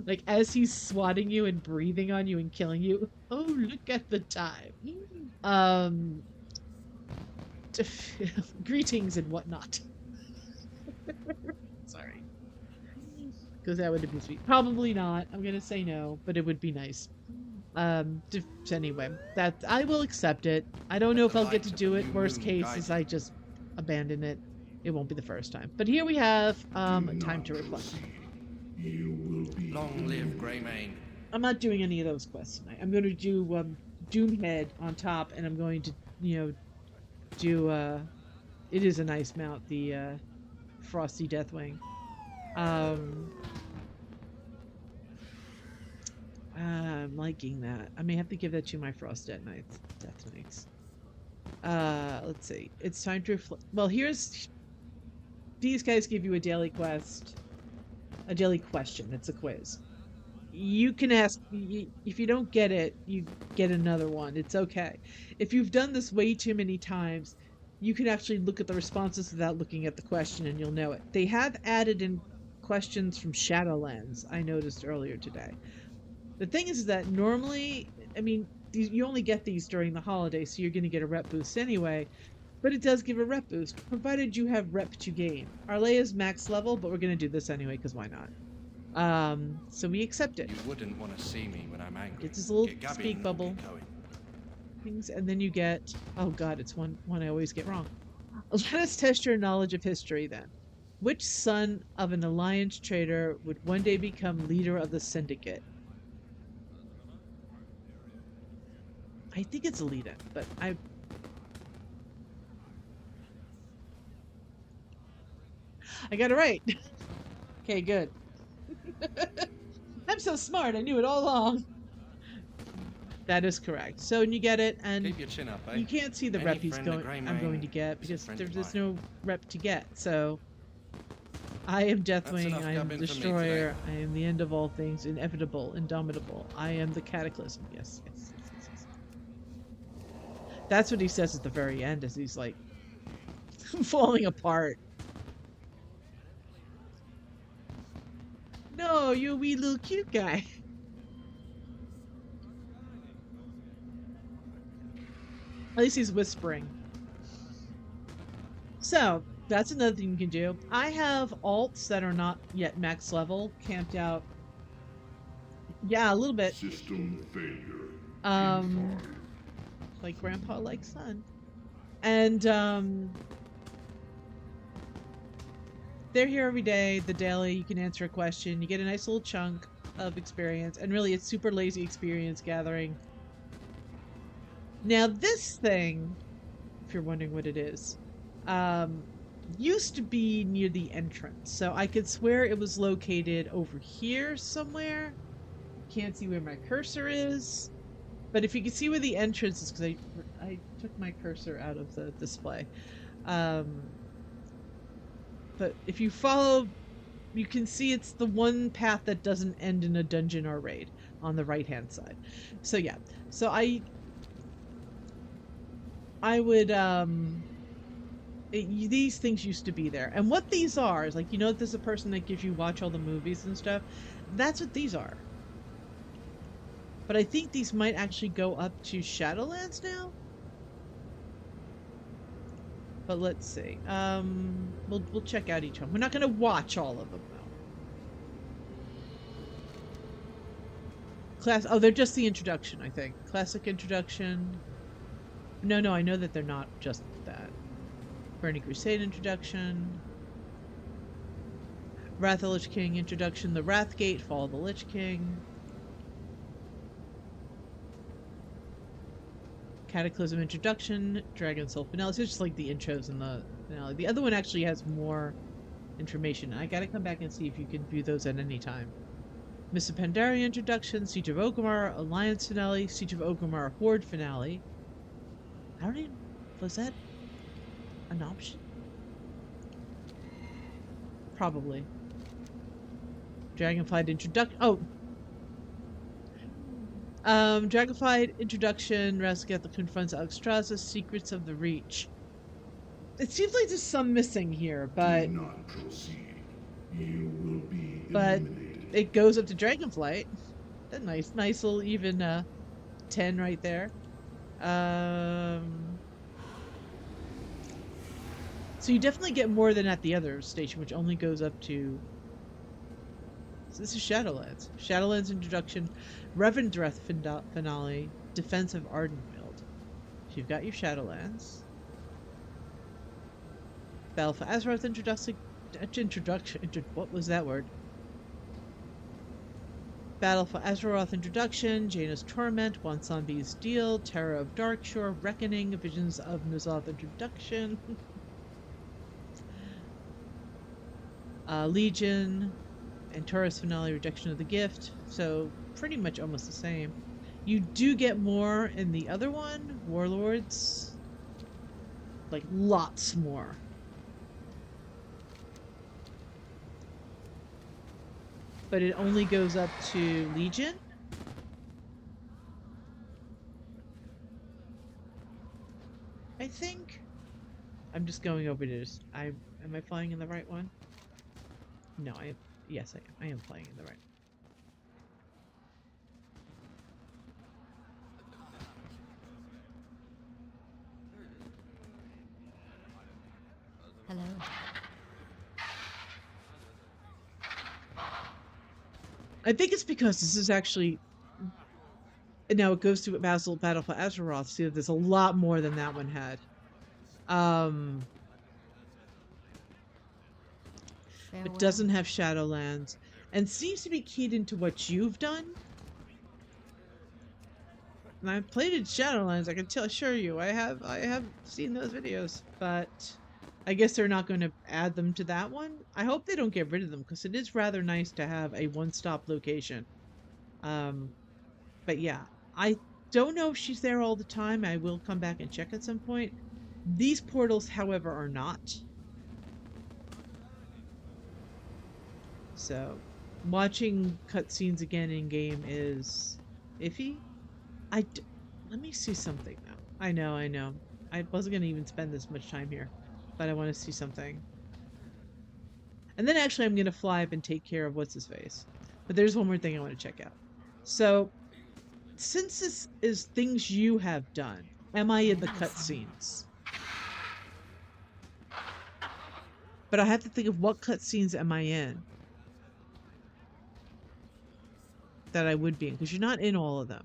Like, as he's swatting you and breathing on you and killing you. Oh, look at the time. Greetings and whatnot. Sorry. Because that would be sweet. Probably not. I'm gonna say no, but it would be nice. Anyway, that I will accept it. I don't know if I'll get to do it. Worst case is I just abandon it. It won't be the first time. But here we have time to reflect. You will be Long live Greymane. I'm not doing any of those quests tonight. I'm going to do Doomhead on top, and I'm going to, do it is a nice mount, the Frosty Deathwing. I'm liking that. I may have to give that to my Frost Death Knights. Let's see. It's time to reflect. Well, these guys give you a daily quest. A daily question. It's a quiz. You can ask, if you don't get it, you get another one. It's okay. If you've done this way too many times, you can actually look at the responses without looking at the question and you'll know it. They have added in questions from Shadowlands, I noticed earlier today. The thing is that normally, I mean, you only get these during the holidays, so you're going to get a rep boost anyway. But it does give a rep boost, provided you have rep to gain. Arlea's max level, but we're going to do this anyway, because why not? So we accept it. You wouldn't want to see me when I'm angry. It's this little Get Gabby speak and bubble. get going. Things, and then you get, oh god, it's one I always get wrong. Let us test your knowledge of history then. Which son of an Alliance traitor would one day become leader of the Syndicate? I think it's Alita, but I got it right. Okay, good. I'm so smart. I knew it all along. That is correct. So when you get it, and Keep your chin up, eh? you can't see the Any rep he's friend of going. Grey I'm going to Mane get is a because friend of there's mine. no rep to get. So I am Deathwing. enough I am gubbing for me Destroyer. today. I am the end of all things, inevitable, indomitable. I am the Cataclysm. Yes, yes, yes, yes, yes. That's what he says at the very end, as he's like falling apart. No, you a wee little cute guy. At least he's whispering. So, that's another thing you can do. I have alts that are not yet max level camped out. Yeah, a little bit. System failure. Um, like grandpa, like son. And, they're here every day, the daily, you can answer a question, you get a nice little chunk of experience, and really it's super lazy experience gathering. Now this thing, if you're wondering what it is, used to be near the entrance, so I could swear it was located over here somewhere. Can't see where my cursor is, but if you can see where the entrance is, because I took my cursor out of the display. But if you follow, you can see it's the one path that doesn't end in a dungeon or raid on the right hand side. So yeah, so I would these things used to be there, and what these are is like, you know, there's a person that gives you watch all the movies and stuff. That's what these are. But I think these might actually go up to Shadowlands now. But let's see. We'll check out each one. We're not gonna watch all of them though. Oh, they're just the introduction, I think. Classic introduction. No, I know that they're not just that. Burning Crusade introduction. Wrath of the Lich King introduction. The Wrathgate, Fall of the Lich King. Cataclysm introduction, Dragon Soul finale. So it's just like the intros and the finale. The other one actually has more information. I gotta come back and see if you can view those at any time. Mists of Pandaria introduction, Siege of Orgrimmar, Alliance finale, Siege of Orgrimmar Horde finale. I don't even... Was that an option? Probably. Dragonflight introduction... Oh! Dragonflight introduction, Rascath confronts Alexstrasza, Secrets of the Reach. It seems like there's some missing here, but... Do not proceed. You will be But eliminated. it goes up to Dragonflight. That nice little even 10 right there. So you definitely get more than at the other station, which only goes up to... So this is Shadowlands. Shadowlands introduction, Revendreth finale, Defense of Ardenfield. So you've got your Shadowlands. Battle for Azeroth introduction. What was that word? Battle for Azeroth introduction, Jaina's Torment, Wansambi's Deal, Terror of Darkshore, Reckoning, Visions of N'Zoth introduction. Legion, and Taurus finale, Rejection of the Gift. So pretty much almost the same. You do get more in the other one, Warlords. Like lots more. But it only goes up to Legion. I think. I'm just going over this. Am I flying in the right one? No, yes, I am. I am playing in the right. Hello. I think it's because this is actually... Now it goes to Battle for Azeroth. See, there's a lot more than that one had. but doesn't have Shadowlands, and seems to be keyed into what you've done. And I've played in Shadowlands, I can assure you. I have seen those videos, but I guess they're not going to add them to that one. I hope they don't get rid of them, because it is rather nice to have a one-stop location. But yeah, I don't know if she's there all the time. I will come back and check at some point. These portals, however, are not. So, watching cutscenes again in game is iffy. Let me see something now. I know. I wasn't going to even spend this much time here, but I want to see something. And then actually I'm going to fly up and take care of what's-his-face. But there's one more thing I want to check out. So, since this is things you have done, am I in the cutscenes? But I have to think of what cutscenes am I in that I would be in, because you're not in all of them.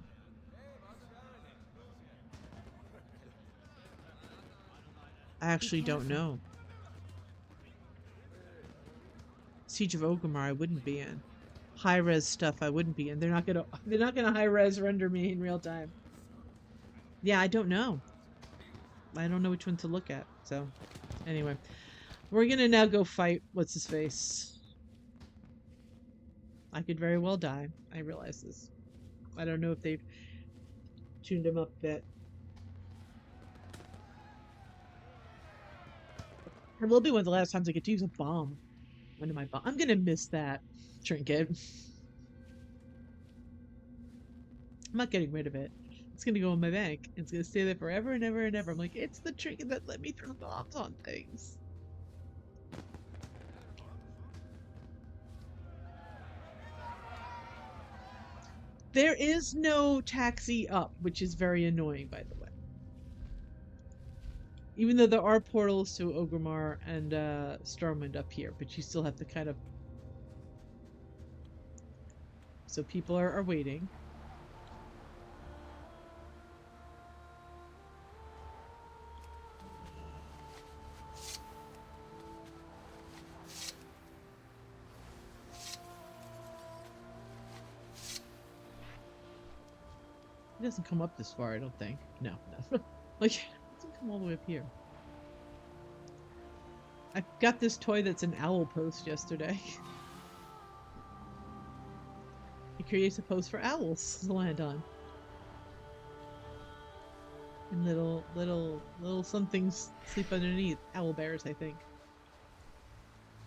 I actually don't know. Siege of Orgrimmar I wouldn't be in. High res stuff I wouldn't be in. They're not gonna high res render me in real time. Yeah, I don't know. I don't know which one to look at. So anyway, we're gonna now go fight what's-his-face. I could very well die. I realize this. I don't know if they've tuned him up a bit. It will be one of the last times I get to use a bomb. When am I bomb? I'm gonna miss that trinket. I'm not getting rid of it. It's gonna go in my bank. It's gonna stay there forever and ever and ever. I'm like, it's the trinket that let me throw bombs on things. There is no taxi up, which is very annoying, by the way. Even though there are portals to Orgrimmar and Stormwind up here, but you still have to kind of... So people are waiting. It doesn't come up this far, I don't think. No. Like, it doesn't come all the way up here. I got this toy that's an owl post yesterday. It creates a post for owls to land on. And little somethings sleep underneath. Owl bears, I think.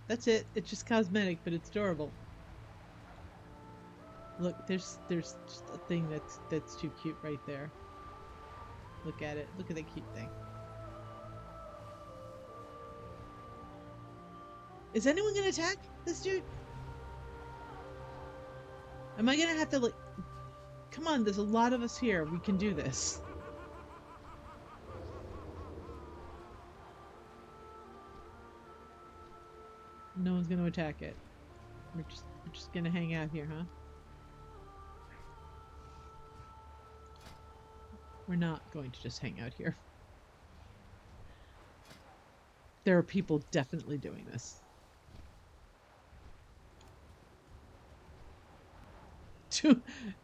That's it. It's just cosmetic, but it's adorable. Look, there's just a thing that's too cute right there. Look at it. Look at that cute thing. Is anyone gonna attack this dude? Am I gonna have to, like... Come on, there's a lot of us here. We can do this. No one's gonna attack it. We're just gonna hang out here, huh? We're not going to just hang out here. There are people definitely doing this.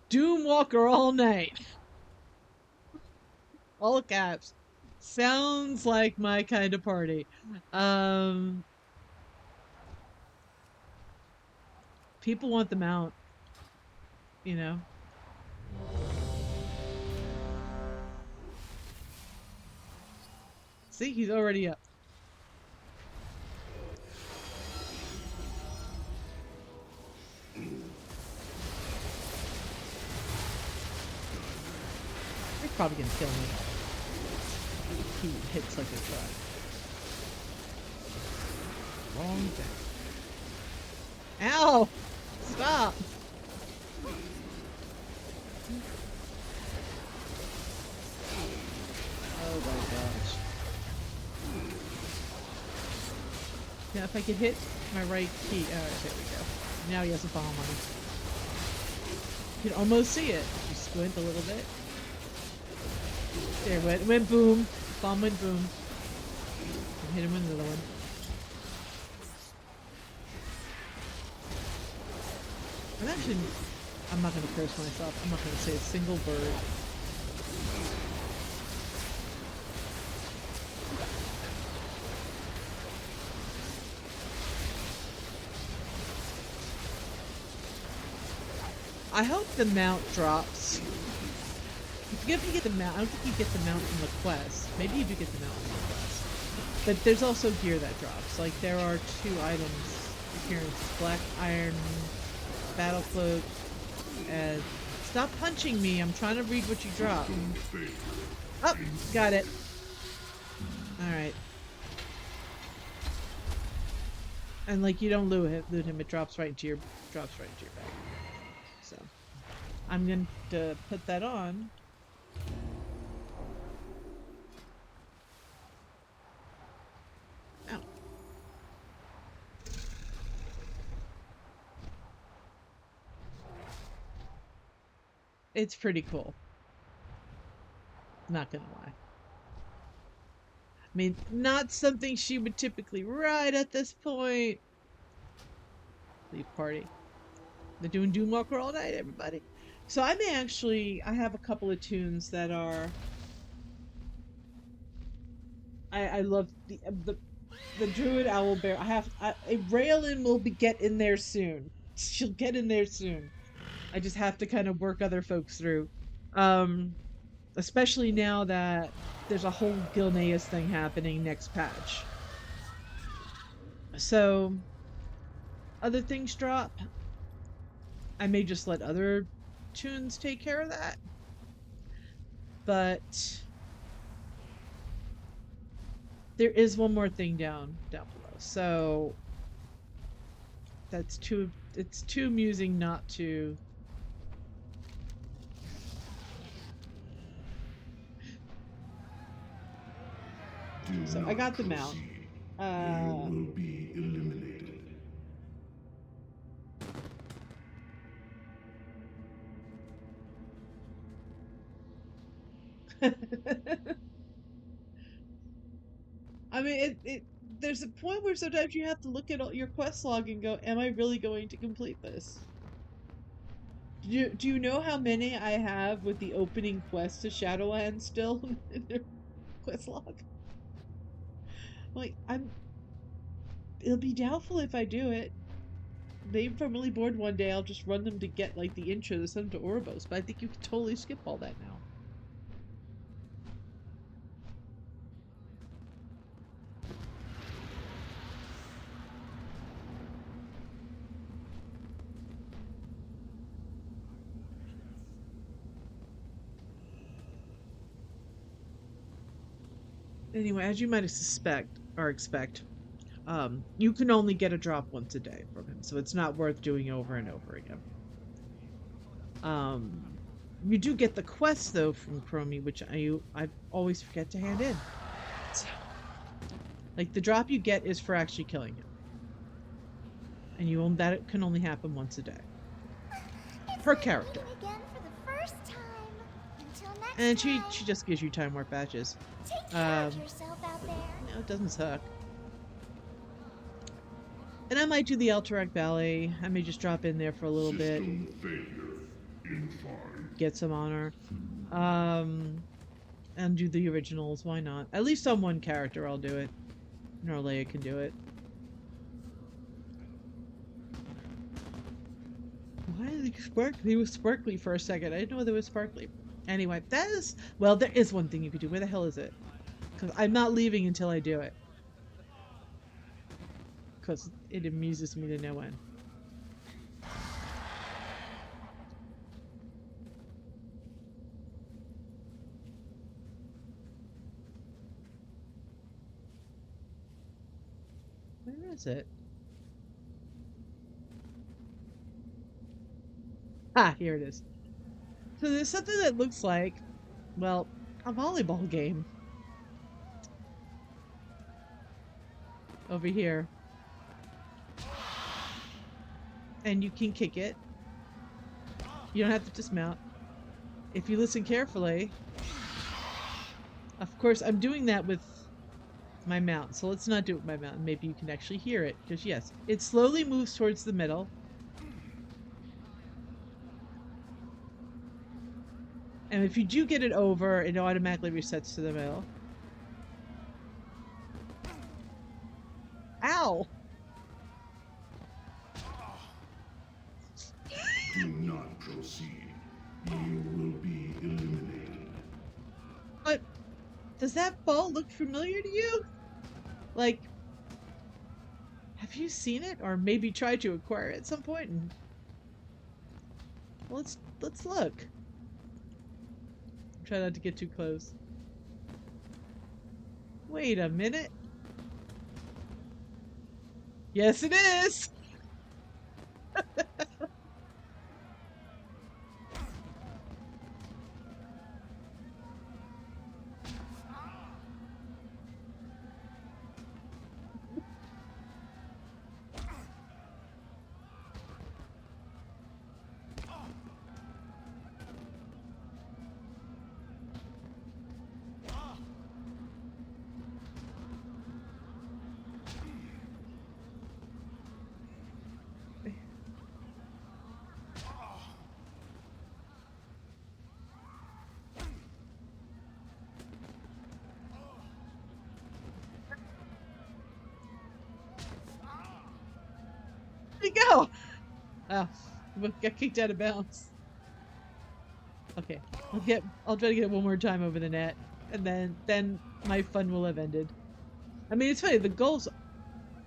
Doomwalker all night. All caps. Sounds like my kind of party. People want them out. You know? See, he's already up. They're probably gonna kill me. He hits like a truck. Wrong thing. Ow! Stop! Oh my gosh. Now if I could hit my right key... there we go. Now he has a bomb on him. You can almost see it. If you squint a little bit. There, it went boom. Bomb went boom. And hit him with another one. I'm not gonna curse myself. I'm not gonna say a single word. I hope the mount drops. If you get the mount, I don't think you get the mount from the quest. Maybe you do get the mount from the quest. But there's also gear that drops. Like, there are 2 items appearance. Black Iron Battle Cloak and... Stop punching me, I'm trying to read what you drop. Oh, got it. Alright. And like, you don't loot him, it drops right into your bag. So I'm going to put that on. Ow. It's pretty cool. Not gonna lie. I mean, not something she would typically ride at this point. Leave party. They're doing Doomwalker all night, everybody. So I have a couple of tunes that are... I love the Druid Owlbear. Raelyn will get in there soon. She'll get in there soon. I just have to kind of work other folks through. Especially now that there's a whole Gilneas thing happening next patch. So, other things drop. I may just let other tunes take care of that. But there is one more thing down below. So it's too amusing not to. So I got the mount. You will be eliminated. I mean, there's a point where sometimes you have to look at your quest log and go, am I really going to complete this? Do you know how many I have with the opening quest to Shadowlands still in their quest log? Like, it'll be doubtful if I do it. Maybe if I'm really bored one day, I'll just run them to get, like, the intro to send them to Oribos, but I think you can totally skip all that now. Anyway, as you might expect, you can only get a drop once a day from him, so it's not worth doing over and over again. You do get the quest though from Chromie, which I always forget to hand in. So, like, the drop you get is for actually killing him, and that can only happen once a day per character. Again for the first time. Until next And time. she just gives you time warp badges. Take care of yourself out there. No, it doesn't suck. And I might do the Alterac Ballet. I may just drop in there for a little bit. System failure in 5. Get some honor. And do the originals. Why not? At least on one character I'll do it. Norleia can do it. Why is he sparkly? He was sparkly for a second. I didn't know there was sparkly. Anyway, well, there is one thing you could do. Where the hell is it? Because I'm not leaving until I do it. Because it amuses me to no end. Where is it? Ah, here it is. So there's something that looks like, well, a volleyball game. Over here. And you can kick it. You don't have to dismount. If you listen carefully. Of course, I'm doing that with my mount, so let's not do it with my mount. Maybe you can actually hear it, because yes, it slowly moves towards the middle. And if you do get it over, it automatically resets to the middle. Ow! Do not proceed. You will be eliminated. But does that ball look familiar to you? Like, have you seen it, or maybe tried to acquire it at some point? And let's look. Try not to get too close. Wait a minute. Yes, it is. Where'd he go? Oh, we got kicked out of bounds. Okay, I'll try to get it one more time over the net, and then my fun will have ended. I mean, it's funny, the goals.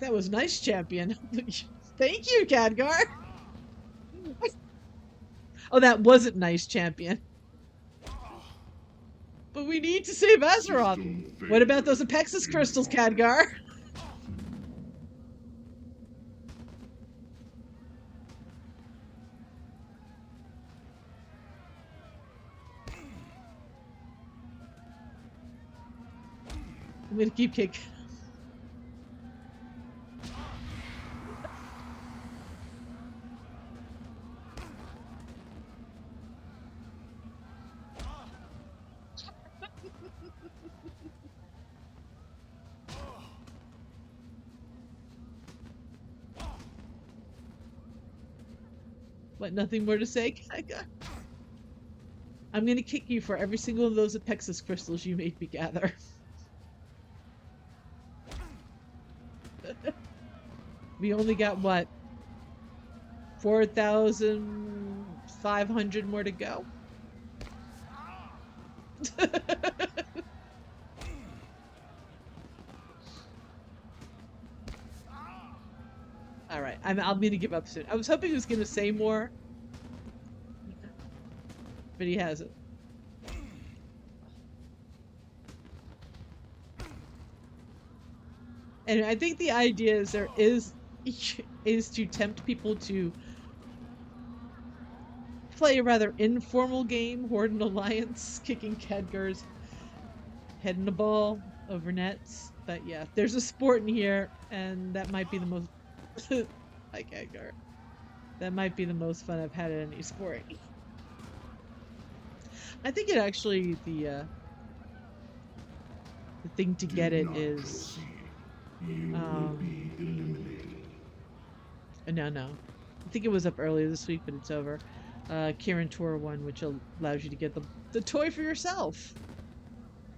That was nice, champion. Thank you, Khadgar. Oh, that wasn't nice, champion. But we need to save Azeroth. What about those Apexis crystals, Khadgar? I'm gonna keep kicking. What, nothing more to say? I'm gonna kick you for every single of those Apexis crystals you made me gather. We only got, what, 4,500 more to go? Alright, I'm gonna give up soon. I was hoping he was gonna say more, but he hasn't. And I think the idea is is to tempt people to play a rather informal game, Horde and Alliance, kicking Khadgar's head in the ball over nets. But yeah, there's a sport in here, and that might be the most like Khadgar. That might be the most fun I've had at any sport. I think it actually the thing to get it is You will be eliminated. no. I think it was up earlier this week, but it's over. Kirin Tour 1, which allows you to get the toy for yourself,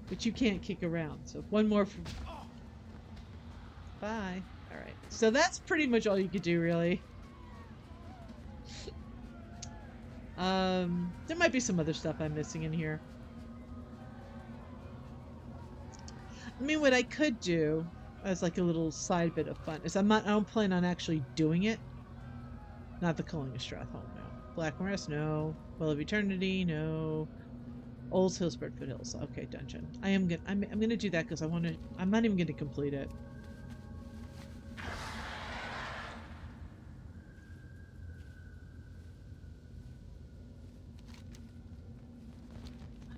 which you can't kick around. So one more for... Bye. Alright. So that's pretty much all you could do, really. There might be some other stuff I'm missing in here. I mean, what I could do as like a little side bit of fun is I don't plan on actually doing it. Not the Culling of Stratholme, no. Black Morass, no. Well of Eternity, no. Old Hillsbrad Foothills, okay, dungeon. I'm gonna do that because I'm not even gonna complete it.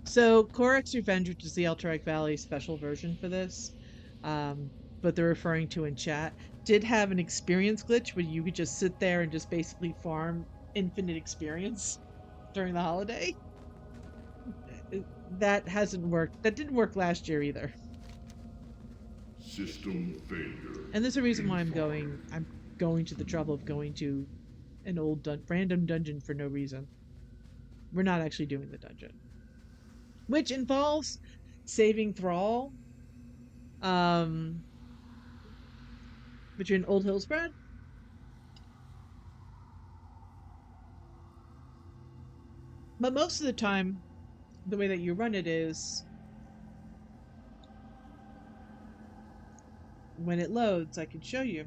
So, Korak's Revenge, which is the Alterac Valley special version for this, but they're referring to in chat, did have an experience glitch where you could just sit there and just basically farm infinite experience during the holiday. That hasn't worked. That didn't work last year either. System failure. And there's a reason why I'm going to the trouble of going to an old random dungeon for no reason. We're not actually doing the dungeon. which involves saving Thrall. Um, but you're in Old Hillsbrad. But most of the time, the way that you run it is when it loads, I can show you.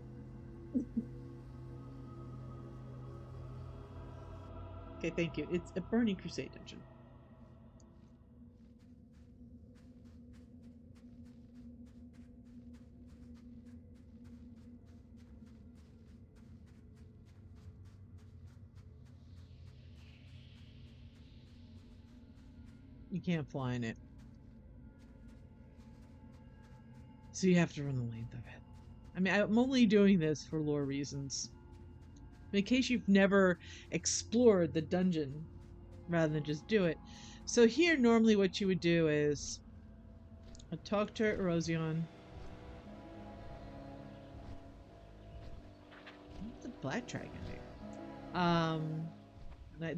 Okay, thank you. It's a Burning Crusade dungeon. You can't fly in it. So you have to run the length of it. I mean, I'm only doing this for lore reasons. In case you've never explored the dungeon, rather than just do it. So here, normally what you would do is talk to Erosion. What's the black dragon there?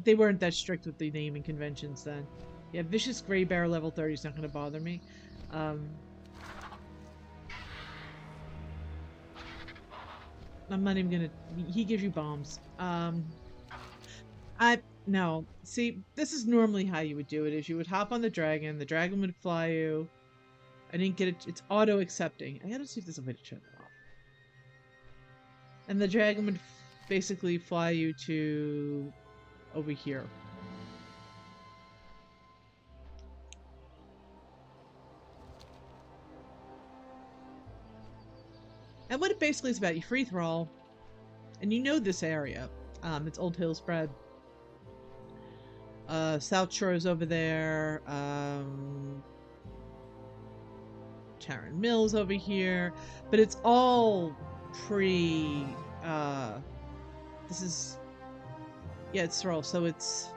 They weren't that strict with the naming conventions then. Yeah, Vicious Grey Bear level 30 is not going to bother me. I'm not even gonna. He gives you bombs. No. See, this is normally how you would do it. Is you would hop on the dragon would fly you. I didn't get it. It's auto accepting. I gotta see if there's a way to turn that off. And the dragon would basically fly you to over here. And what it basically is about, you free Thrall, and you know this area. It's Old Hillsbrad. South Shore is over there. Taryn Mills over here. But it's all pre... this is... Yeah, it's Thrall, so it's...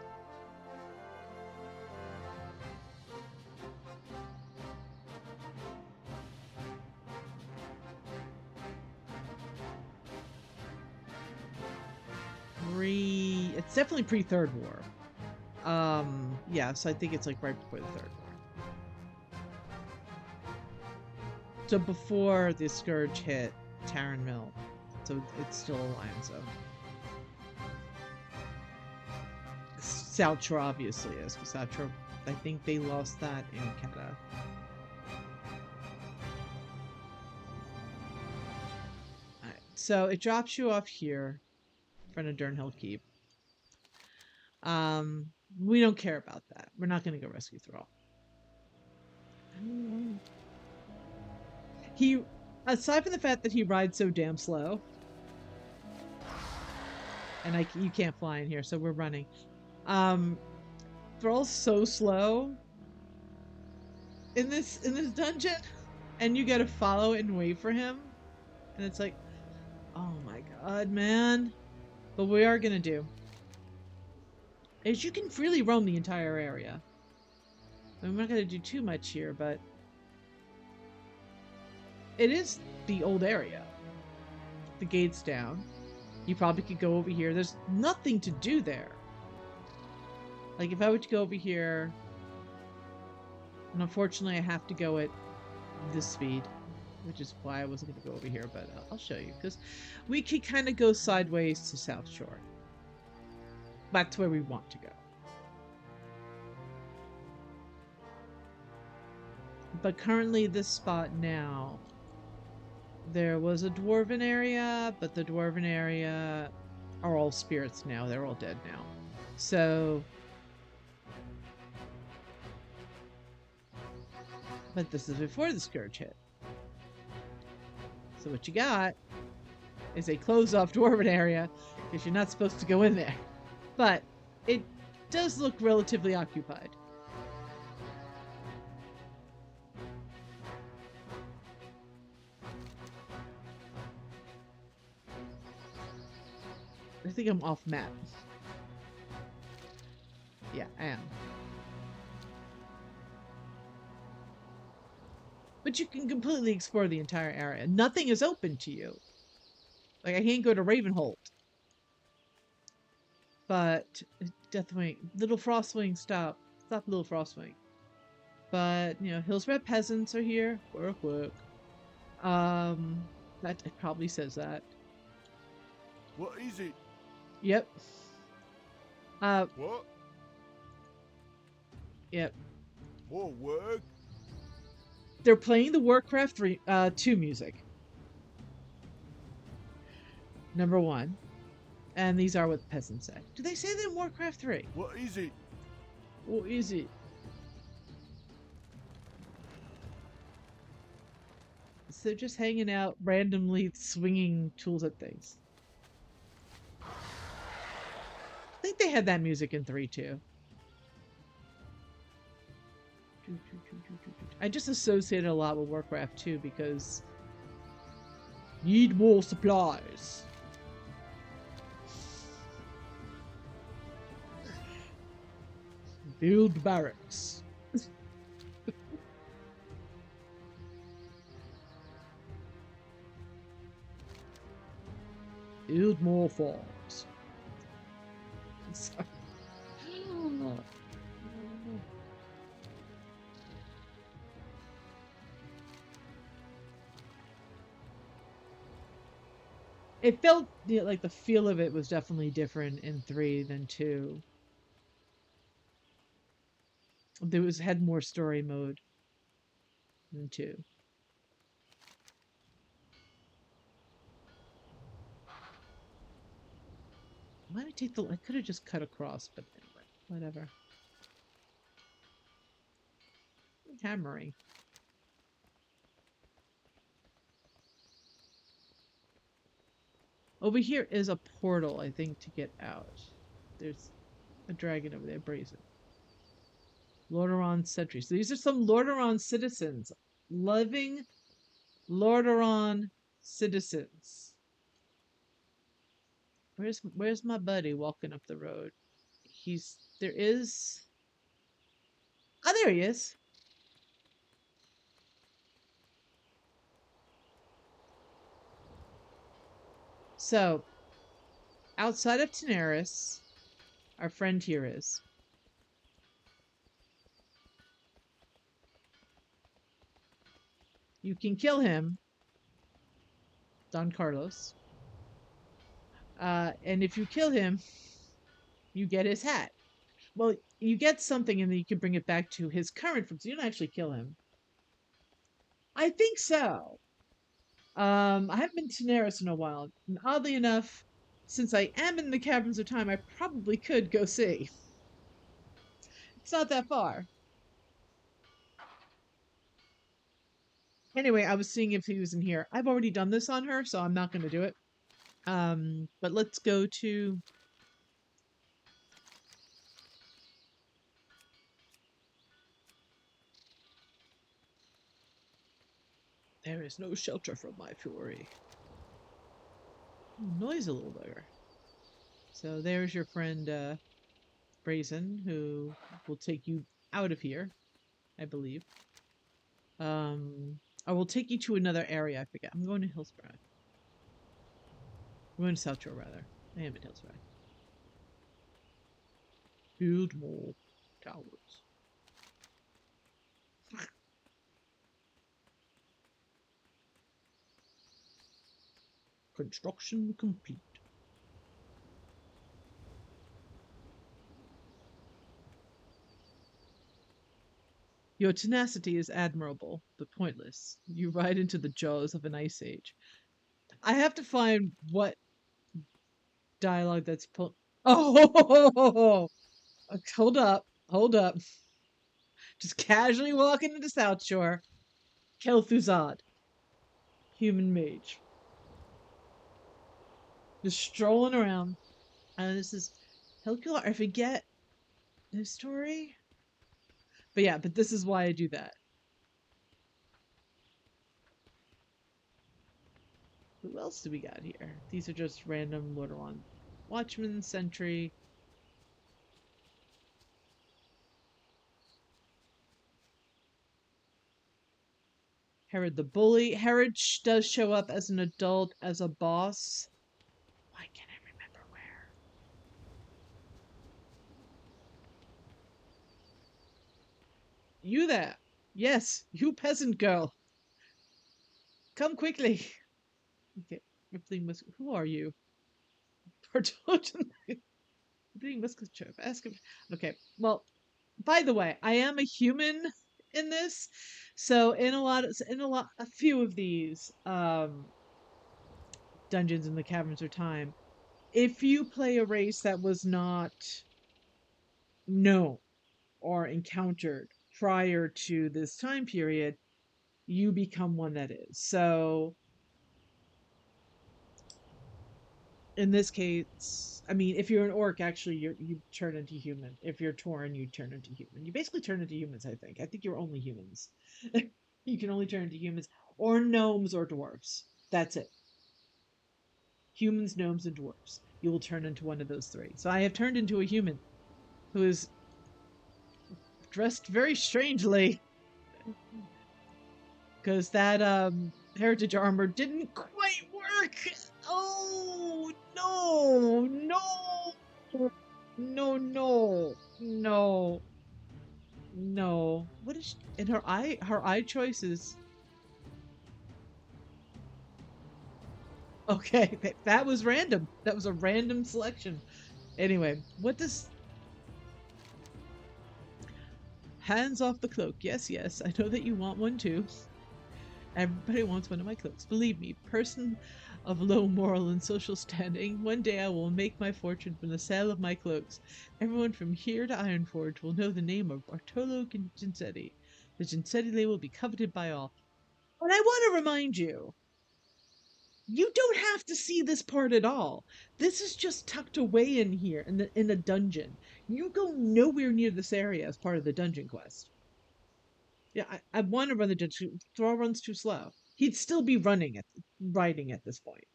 It's definitely pre-Third War. Yeah, so I think it's like right before the Third War. So before the Scourge hit Taryn Mill. So it's still a Lion Zone. South Shore obviously is, because South Shore, I think they lost that in Canada. Alright, so it drops you off here in front of Durnhill Keep. We don't care about that. We're not going to go rescue Thrall. He, aside from the fact that he rides so damn slow, and you can't fly in here, so we're running. Thrall's so slow in this dungeon, and you gotta follow and wait for him, and it's like, oh my god, man. But we are gonna do is you can freely roam the entire area. I mean, we're not going to do too much here, but it is the old area. The gate's down. You probably could go over here. There's nothing to do there. Like, if I were to go over here, and unfortunately I have to go at this speed, which is why I wasn't going to go over here, but I'll show you, because we could kind of go sideways to South Shore. That's where we want to go. But currently this spot now, there was a dwarven area, but the dwarven area are all spirits now. They're all dead now. So... But this is before the Scourge hit. So what you got is a closed-off dwarven area, because you're not supposed to go in there. But it does look relatively occupied. I think I'm off map. Yeah, I am. But you can completely explore the entire area. Nothing is open to you. Like, I can't go to Ravenholt. But Deathwing, Little Frostwing, stop. Stop, Little Frostwing. But you know, Hillsbrad peasants are here. Work, work. That it probably says that. What is it? Yep. What? Yep. More work? They're playing the Warcraft 2 music. Number 1. And these are what the peasants say. Do they say that in Warcraft 3? What is it? What is it? So they're just hanging out, randomly swinging tools at things. I think they had that music in 3 too. I just associate it a lot with Warcraft 2 because need more supplies. Build barracks. Build more farms. Sorry. It felt like the feel of it was definitely different in 3 than 2. There had more story mode than 2. Why did I take the? I could have just cut across, but anyway, whatever. Hammering. Over here is a portal, I think, to get out. There's a dragon over there, brazen. Lordaeron sentry. So these are some Lordaeron citizens. Living Lordaeron citizens. Where's my buddy walking up the road? There is. Oh, there he is. So, outside of Daenerys, our friend here is. You can kill him, Don Carlos. And if you kill him, you get his hat. Well, you get something and then you can bring it back to his current form. So you don't actually kill him. I think so. I haven't been to Daenerys in a while. And oddly enough, since I am in the Caverns of Time, I probably could go see. It's not that far. Anyway, I was seeing if he was in here. I've already done this on her, so I'm not going to do it. But let's go to... There is no shelter from my fury. Noise a little bigger. So there's your friend Brazen, who will take you out of here, I believe. I will take you to another area. I forget. I'm going to Hillsbrad. I'm going to South Shore, rather. I am at Hillsbrad. Build more towers. Construction complete. Your tenacity is admirable, but pointless. You ride into the jaws of an ice age. I have to find what dialogue that's Oh, hold up, hold up. Just casually walking into South Shore. Kel'Thuzad, human mage. Just strolling around. And this is Helkular. I forget his story. But yeah, but this is why I do that. Who else do we got here? These are just random Lordaeron. Watchman, Sentry. Herod the Bully. Herod does show up as an adult, as a boss. Why can't I remember where? You there. Yes, you peasant girl. Come quickly. Okay, Rippling Musk. Who are you? Rippling Musketeer. Ask him. Okay, well, by the way, I am a human in this, so a few of these dungeons in the caverns of time, if you play a race that was not known or encountered prior to this time period, you become one that is. So in this case, I mean, if you're an orc, actually, you turn into human. If you're Tauren, you turn into human. You basically turn into humans. I think. I think you're only humans. You can only turn into humans or gnomes or dwarves. That's it. Humans, gnomes, and dwarves. You will turn into one of those three. So I have turned into a human who is dressed very strangely because that heritage armor didn't quite work. Oh no, no, no. What is and her eye choices? Okay, that was random. That was a random selection. Anyway, what does hands off the cloak? Yes, yes, I know that you want one too. Everybody wants one of my cloaks. Believe me, person of low moral and social standing, one day I will make my fortune from the sale of my cloaks. Everyone from here to Ironforge will know the name of Bartolo Ginsetti. The Ginsetti label will be coveted by all. But I want to remind you, you don't have to see this part at all. This is just tucked away in here in the dungeon. You go nowhere near this area as part of the dungeon quest. Yeah, I want to run the dungeon. Thrall runs too slow. He'd still be riding at this point.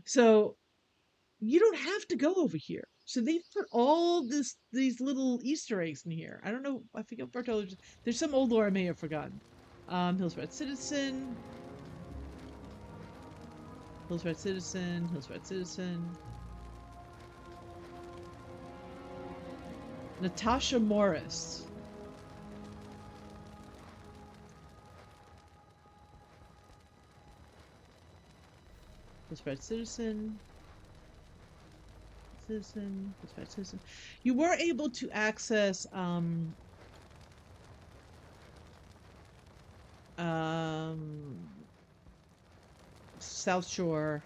So you don't have to go over here. So they've put all these little Easter eggs in here. I don't know. I forget Bartolo. There's some old lore I may have forgotten. Hillsbrad Citizen. Hillsbrad Citizen. Hillsbrad Citizen. Natasha Morris. Hillsbrad Citizen. Citizen. You were able to access South Shore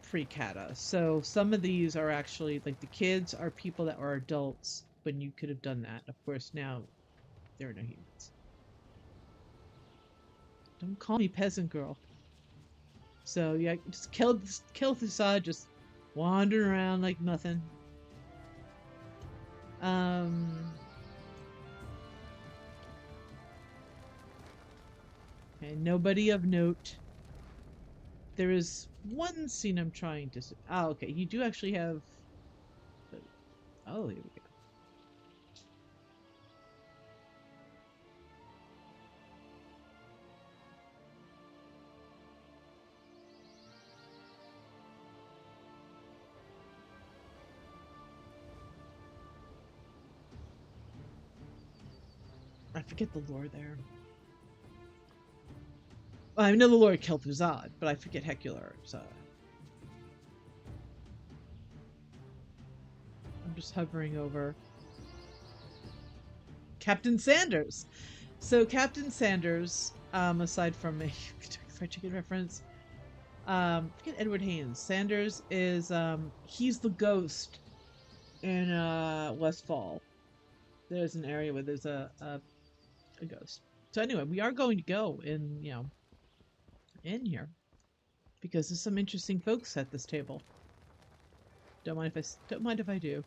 pre-Kata. So some of these are actually like the kids are people that are adults when you could have done that. Of course now there are no humans. Don't call me peasant girl. So yeah, just kill Thusad, just wandering around like nothing. Okay, nobody of note. There is one scene I'm trying to. Oh, okay. You do actually have. Oh, here we go. I forget the lore there. Well, I know the lore killed Zod, but I forget Hecular. So I'm just hovering over Captain Sanders. So Captain Sanders, aside from a fried chicken reference, forget Edward Haynes. Sanders is he's the ghost in Westfall. There's an area where there's a ghost. So anyway, we are going to go in in here because there's some interesting folks at this table. Don't mind if I do.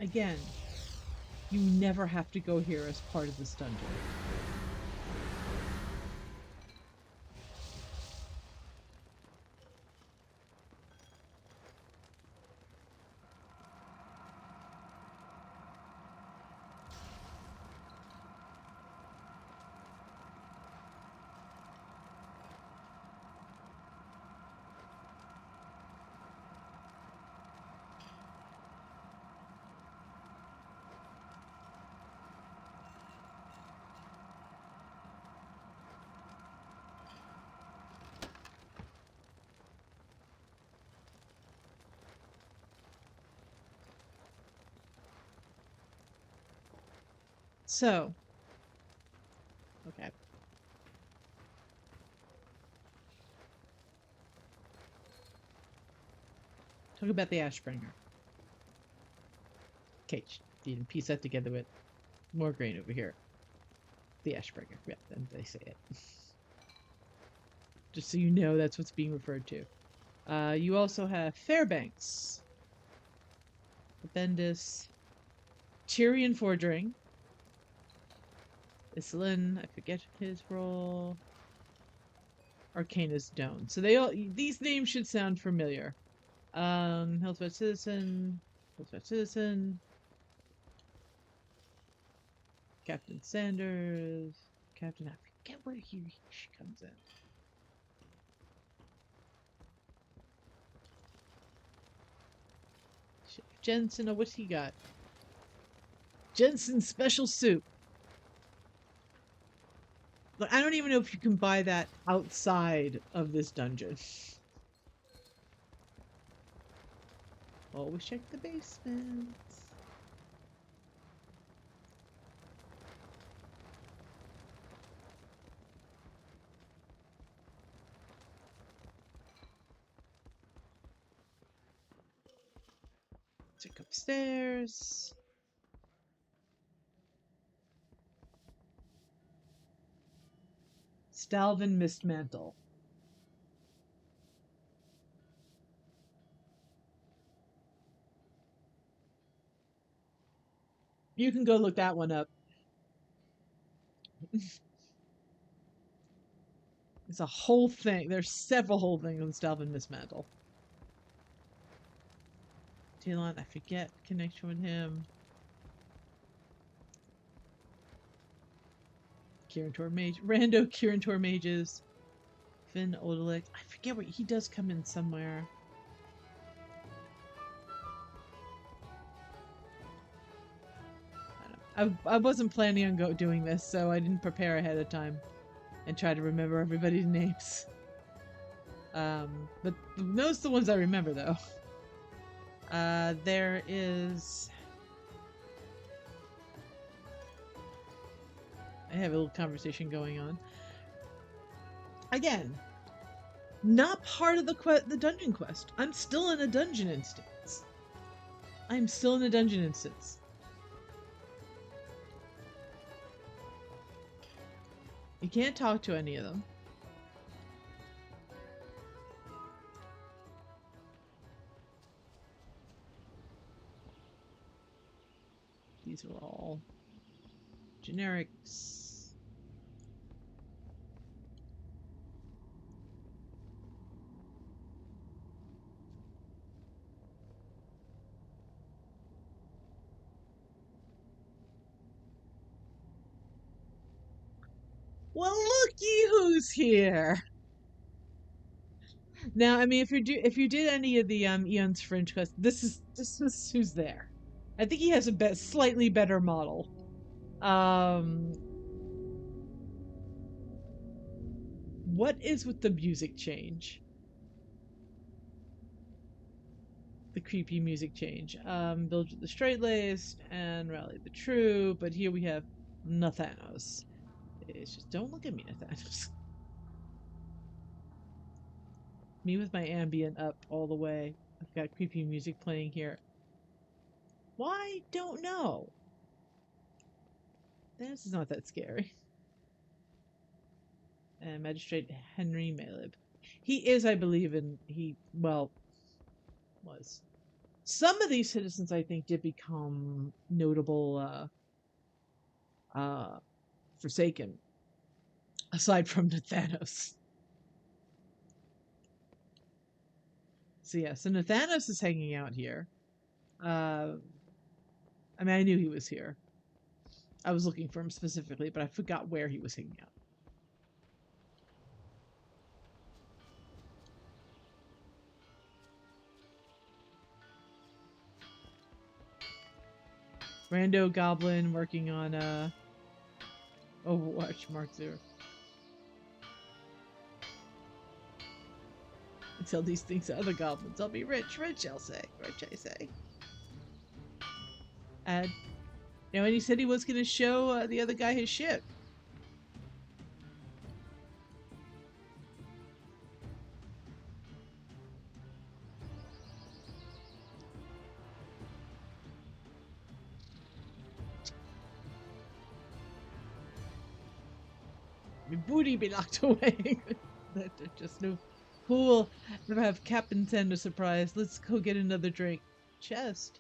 Again, you never have to go here as part of this dungeon. So, okay. Talk about the Ashbringer. Okay, you can piece that together with more grain over here. The Ashbringer. Yeah, then they say it. Just so you know, that's what's being referred to. You also have Fairbanks, Bendis, Tyrion Fordring, Islin, I forget his role, Arcanus Doan. So these names should sound familiar. Hillsbrad Citizen, Captain Sanders, Captain, I forget where she comes in. Jensen, oh, what's he got? Jensen's special soup. Look, I don't even know if you can buy that outside of this dungeon. Always check the basement. Check upstairs. Stalvin Mistmantle. You can go look that one up. It's a whole thing. There's several whole things on Stalvin Mistmantle. Talon, I forget connection with him. Kirantor Mage, Rando Kirantor Mages, Finn Odalik. I forget what he does come in somewhere. I wasn't planning on doing this, so I didn't prepare ahead of time and try to remember everybody's names. But those are the ones I remember, though. There is... I have a little conversation going on. Again, not part of the dungeon quest. I'm still in a dungeon instance. I'm still in a dungeon instance. You can't talk to any of them. These are all generics. Well, looky who's here. Now, I mean, if you did any of the Eon's Fringe quest, this is who's there. I think he has a slightly better model. What is with the music change? The creepy music change. Build the straight-laced and rally the true, but here we have Nathanos. It's just, don't look at me, Nathanos. Me with my ambient up all the way. I've got creepy music playing here. Why? Don't know. This is not that scary. And Magistrate Henry Malib. He is, I believe, was. Some of these citizens, I think, did become notable Forsaken, aside from Nathanos. So yeah, so Nathanos is hanging out here. I mean, I knew he was here. I was looking for him specifically, but I forgot where he was hanging out. Rando Goblin working on Overwatch Mark 0. Until these things to other goblins, I'll be rich, I'll say. Rich, I say. And he said he was going to show the other guy his ship. My booty be locked away. There's just no pool. Never have Captain send a surprise. Let's go get another drink. Chest.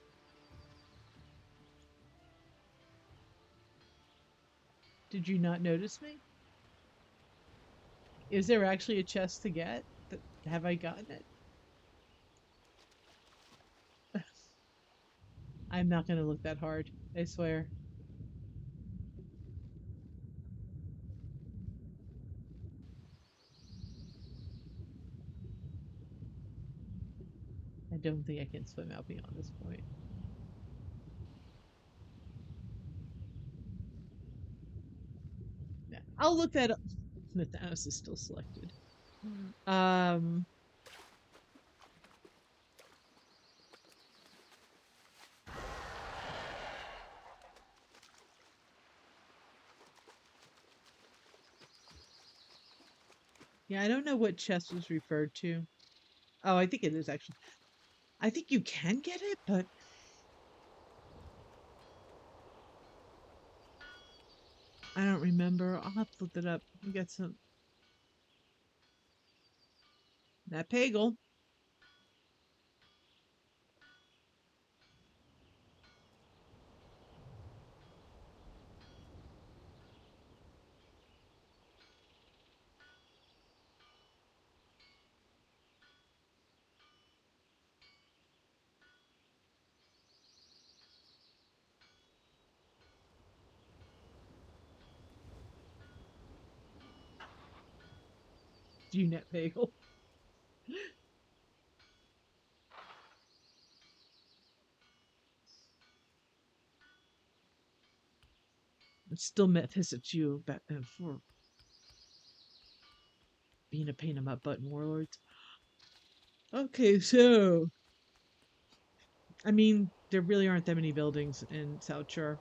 Did you not notice me? Is there actually a chest to get? Have I gotten it? I'm not going to look that hard. I swear. I don't think I can swim out beyond this point. Yeah, I'll look that up. Nathanos is still selected. Yeah, I don't know what chest was referred to. Oh, I think it is actually. I think you can get it, but I don't remember. I'll have to look that up. We got some. That Pagel. Unit Pagel. I'm still mad at you for being a pain in my butt in Warlords. Okay, so I mean, there really aren't that many buildings in South Shore.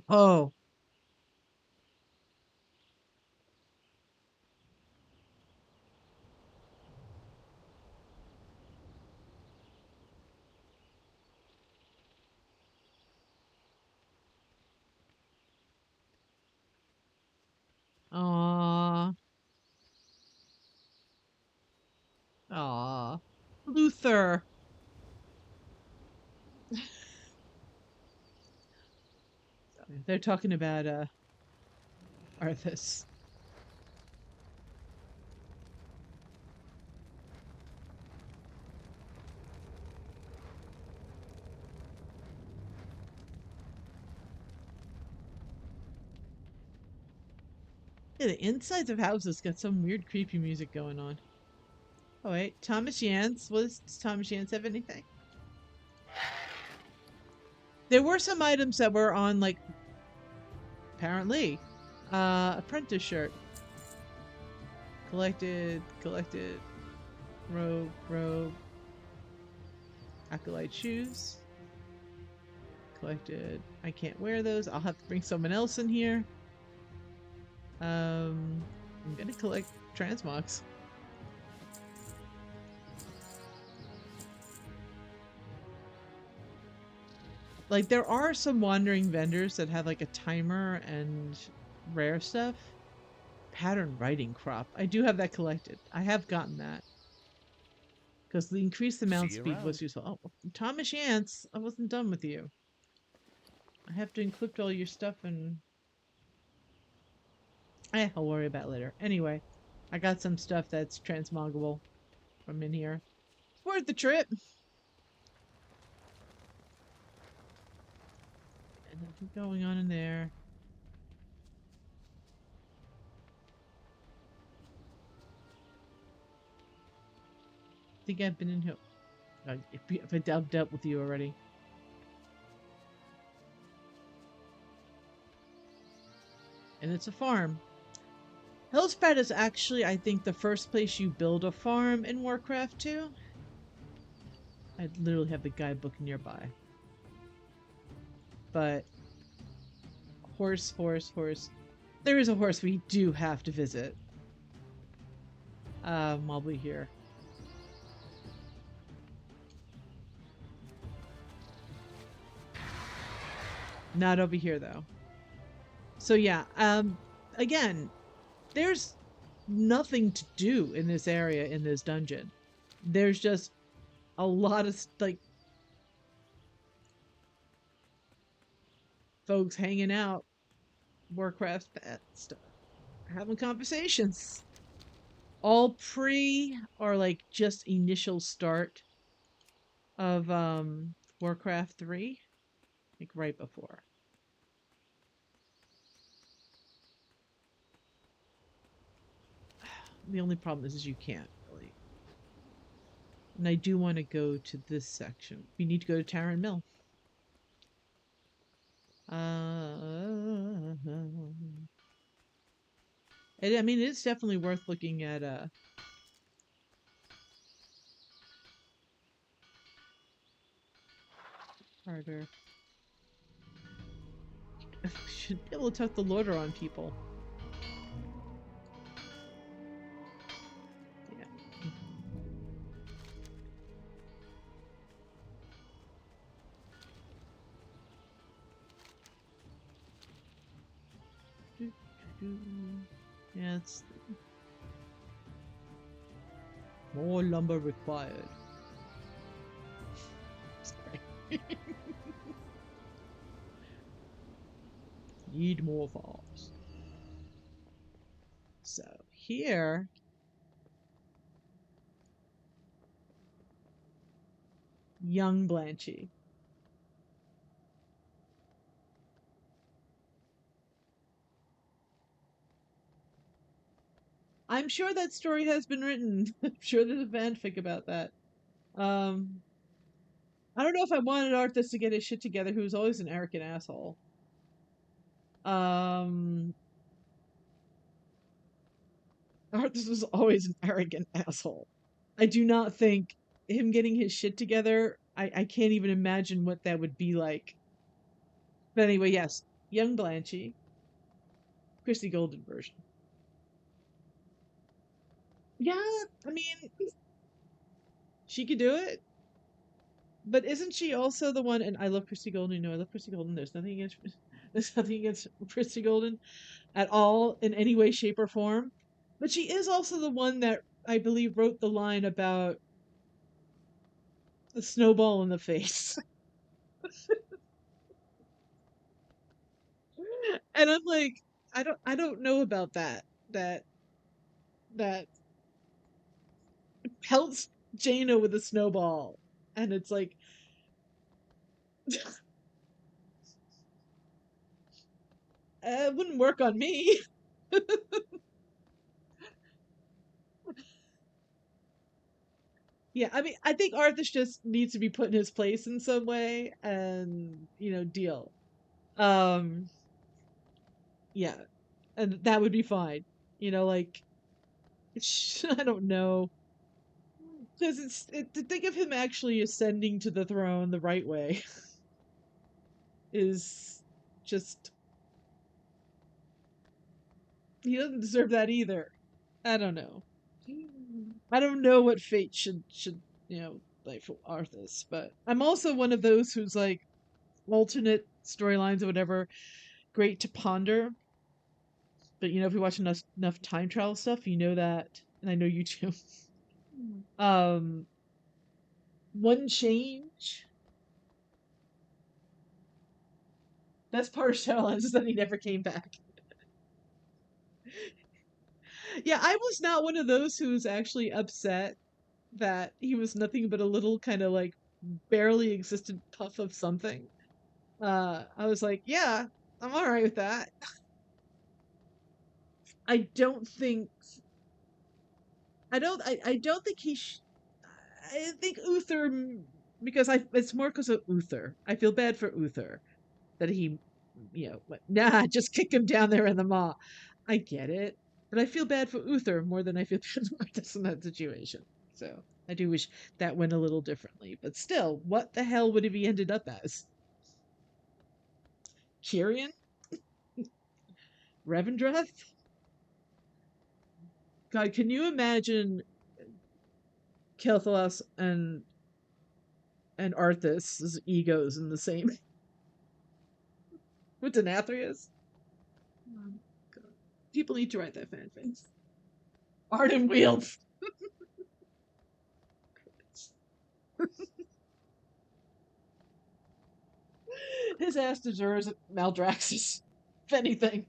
Oh. Aww. Aww. Luther. They're talking about Arthas. Yeah, the insides of houses got some weird creepy music going on. Oh wait, Thomas Yance. Does Thomas Yance have anything? There were some items that were on, like, apparently, apprentice shirt. Collected, robe, acolyte shoes. Collected. I can't wear those. I'll have to bring someone else in here. I'm gonna collect transmogs. Like, there are some wandering vendors that have like a timer and rare stuff. Pattern writing crop. I do have that collected. I have gotten that. Because the increase the mount See you speed was around. useful. Oh, Thomas Yance, I wasn't done with you. I have to encrypt all your stuff and I'll worry about it later. Anyway, I got some stuff that's transmoggable from in here. It's worth the trip. And nothing going on in there. I think I've been in here. If I dealt with you already. And it's a farm. Hillsbrad is actually, I think, the first place you build a farm in Warcraft 2. I literally have the guidebook nearby. But horse. There is a horse we do have to visit. While we're here. Not over here though. So yeah, again, there's nothing to do in this area in this dungeon. There's just a lot of like folks hanging out, Warcraft stuff, having conversations. All pre or like just initial start of Warcraft 3, like right before. The only problem is you can't really. And I do want to go to this section. We need to go to Taryn Mill. I mean, it's definitely worth looking at. Harder. Should be able to tuck the loader on people. Yeah. Yeah, it's more lumber required. Sorry. Need more farms. So here, young Blanchy. I'm sure that story has been written. I'm sure there's a fanfic about that. I don't know if I wanted Arthas to get his shit together, who's always an arrogant asshole. Arthas was always an arrogant asshole. I do not think him getting his shit together, I can't even imagine what that would be like. But anyway, yes, young Blanchy, Christy Golden version. Yeah, I mean, she could do it. But isn't she also the one? And I love Christy Golden. You know, I love Christy Golden. There's nothing against Christy Golden at all in any way, shape, or form. But she is also the one that I believe wrote the line about the snowball in the face. And I'm like, I don't know about that. That pelts Jaina with a snowball, and it's like, it wouldn't work on me. Yeah, I mean, I think Arthas just needs to be put in his place in some way, and deal. Um, yeah, and that would be fine. Like I don't know, because to think of him actually ascending to the throne the right way is just he doesn't deserve that either. I don't know. I don't know what fate should like for Arthas, but I'm also one of those who's like alternate storylines or whatever great to ponder But you know, if you watch enough time travel stuff, you know that, and I know you too. Um, one change. Best part of Shadowlands is that he never came back. Yeah, I was not one of those who was actually upset that he was nothing but a little kind of like barely existent puff of something. I was like, yeah, I'm all right with that. I don't think I don't think I think Uther because I it's more because of Uther. I feel bad for Uther that he went, nah, just kick him down there in the maw. I get it, but I feel bad for Uther more than I feel bad for Arthas in that situation. So I do wish that went a little differently, but still, what the hell would have he ended up as? Tyrion? Revendreth? God, can you imagine Kel'Thas and Arthas' egos in the same with Denathrius? Oh, God. People need to write that fanfic. Arden wields. His ass deserves Maldraxxus, if anything.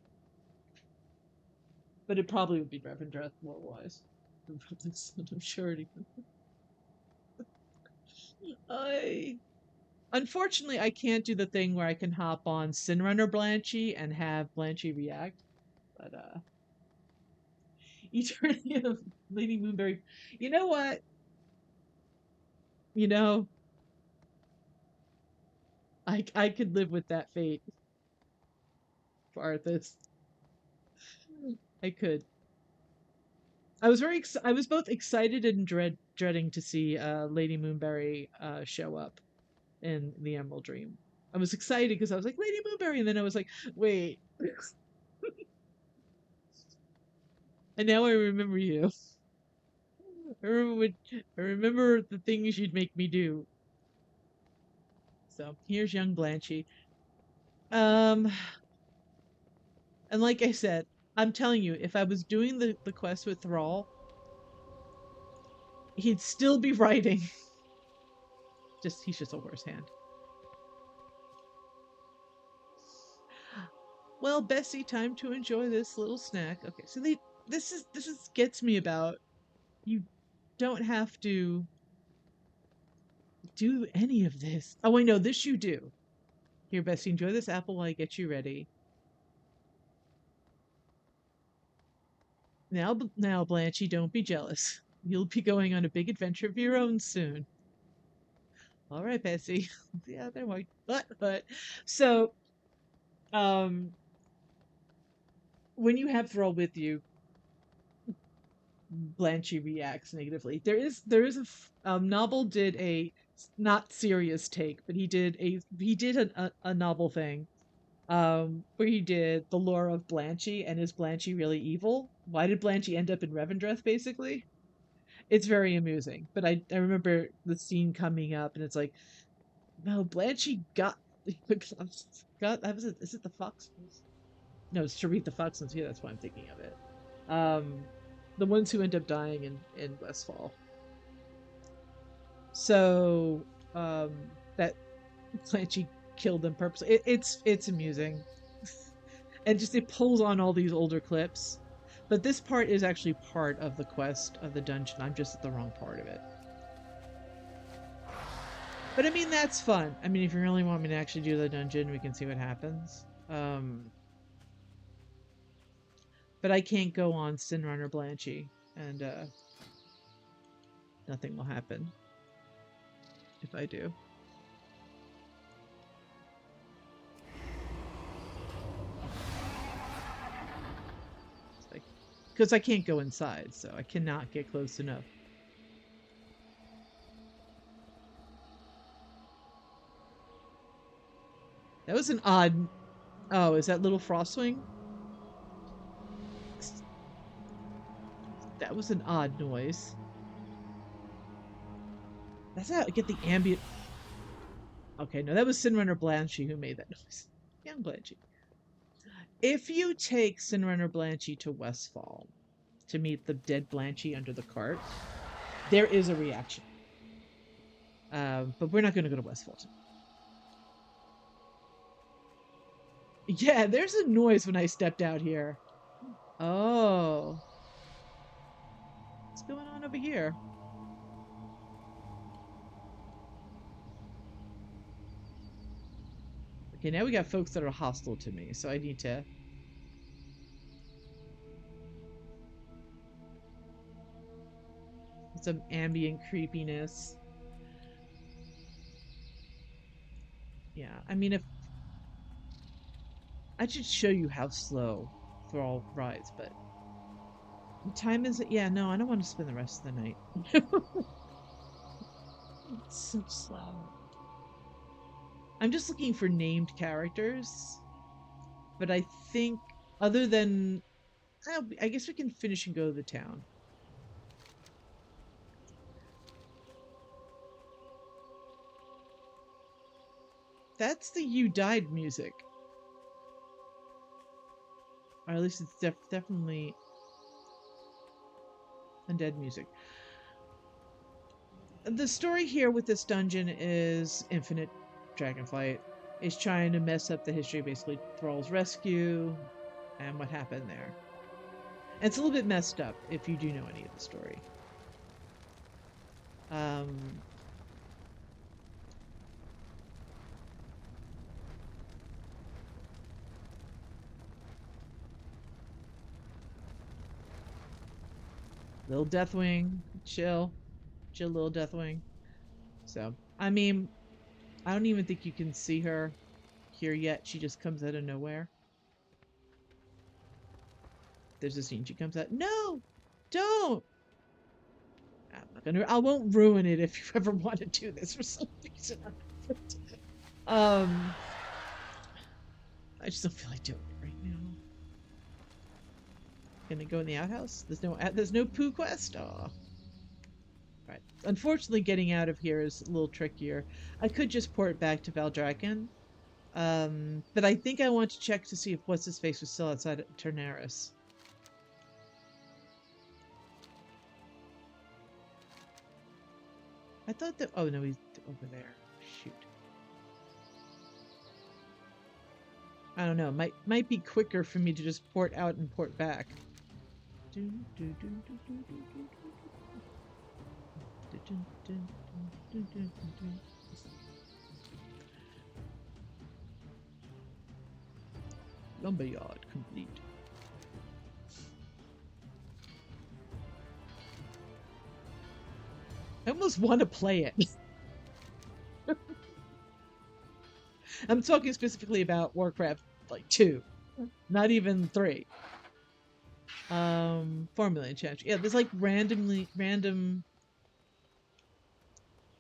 But it probably would be Revendreth more wise. I'm sure it even. Unfortunately, I can't do the thing where I can hop on Sinrunner Blanchy and have Blanchy react. But Eternity of Lady Moonberry. You know what? You know, I could live with that fate for Arthas. I could. I was both excited and dreading to see Lady Moonberry show up in the Emerald Dream. I was excited because I was like Lady Moonberry, and then I was like, wait. And now I remember you. I remember the things you'd make me do. So here's young Blanchy. And like I said, I'm telling you, if I was doing the quest with Thrall, he'd still be writing. He's just a horse hand. Well, Bessie, time to enjoy this little snack. Okay, so this is gets me about you don't have to do any of this. Oh wait, no, this you do. Here, Bessie, enjoy this apple while I get you ready. Now, Blanchy, don't be jealous. You'll be going on a big adventure of your own soon. All right, Bessie. Yeah, there we but so when you have Thrall with you, Blanchy reacts negatively. There is Novel did a not serious take, but he did a novel thing where he did the lore of Blanchy, and is Blanchy really evil? Why did Blanchy end up in Revendreth, basically? It's very amusing. But I remember the scene coming up, and it's like, no, Blanchy got is it the Fox? No, it's Sharif the Foxens. Yeah, that's why I'm thinking of it. The ones who end up dying in Westfall. So that Blanchy killed them purposely. It's amusing, and just it pulls on all these older clips. But this part is actually part of the quest of the dungeon. I'm just at the wrong part of it. But I mean, that's fun. I mean, if you really want me to actually do the dungeon, we can see what happens. But I can't go on Sinrunner Blanchy, and nothing will happen if I do. Because I can't go inside, so I cannot get close enough. That was an odd... Oh, is that little Frostwing? That was an odd noise. That's how I get the ambient... Okay, no, that was Sinrunner Blanchy who made that noise. Young Blanchy. If you take Cinderella Blanchy to Westfall to meet the dead Blanchy under the cart, there is a reaction. But we're not going to go to Westfall tonight. Yeah, there's a noise when I stepped out here. Oh. What's going on over here? Okay, now we got folks that are hostile to me, so I need to... some ambient creepiness. Yeah, I mean, if... I should show you how slow Thrall rides, but... What time is it? Yeah, no, I don't want to spend the rest of the night. It's so slow. I'm just looking for named characters, but I think other than... I guess we can finish and go to the town. That's the You Died music. Or at least it's definitely undead music. The story here with this dungeon is Infinite Dragonflight is trying to mess up the history of basically Thrall's rescue and what happened there. And it's a little bit messed up if you do know any of the story. Little Deathwing, chill, little Deathwing. So, I mean, I don't even think you can see her here yet. She just comes out of nowhere. There's a scene she comes out. No, don't. I'm not gonna. I won't ruin it if you ever want to do this for some reason. I just don't feel like doing it right now. Can they go in the outhouse? There's no poo quest. Oh. Right. Unfortunately, getting out of here is a little trickier. I could just port it back to Valdrakken. But I think I want to check to see if What's-His-Face was still outside of Ternaris. I thought that... Oh, no, he's over there. Shoot. I don't know. Might be quicker for me to just port out and port back. Lumberyard complete. I almost want to play it. I'm talking specifically about Warcraft, like 2, not even 3. 4 million chance. Yeah, there's like random.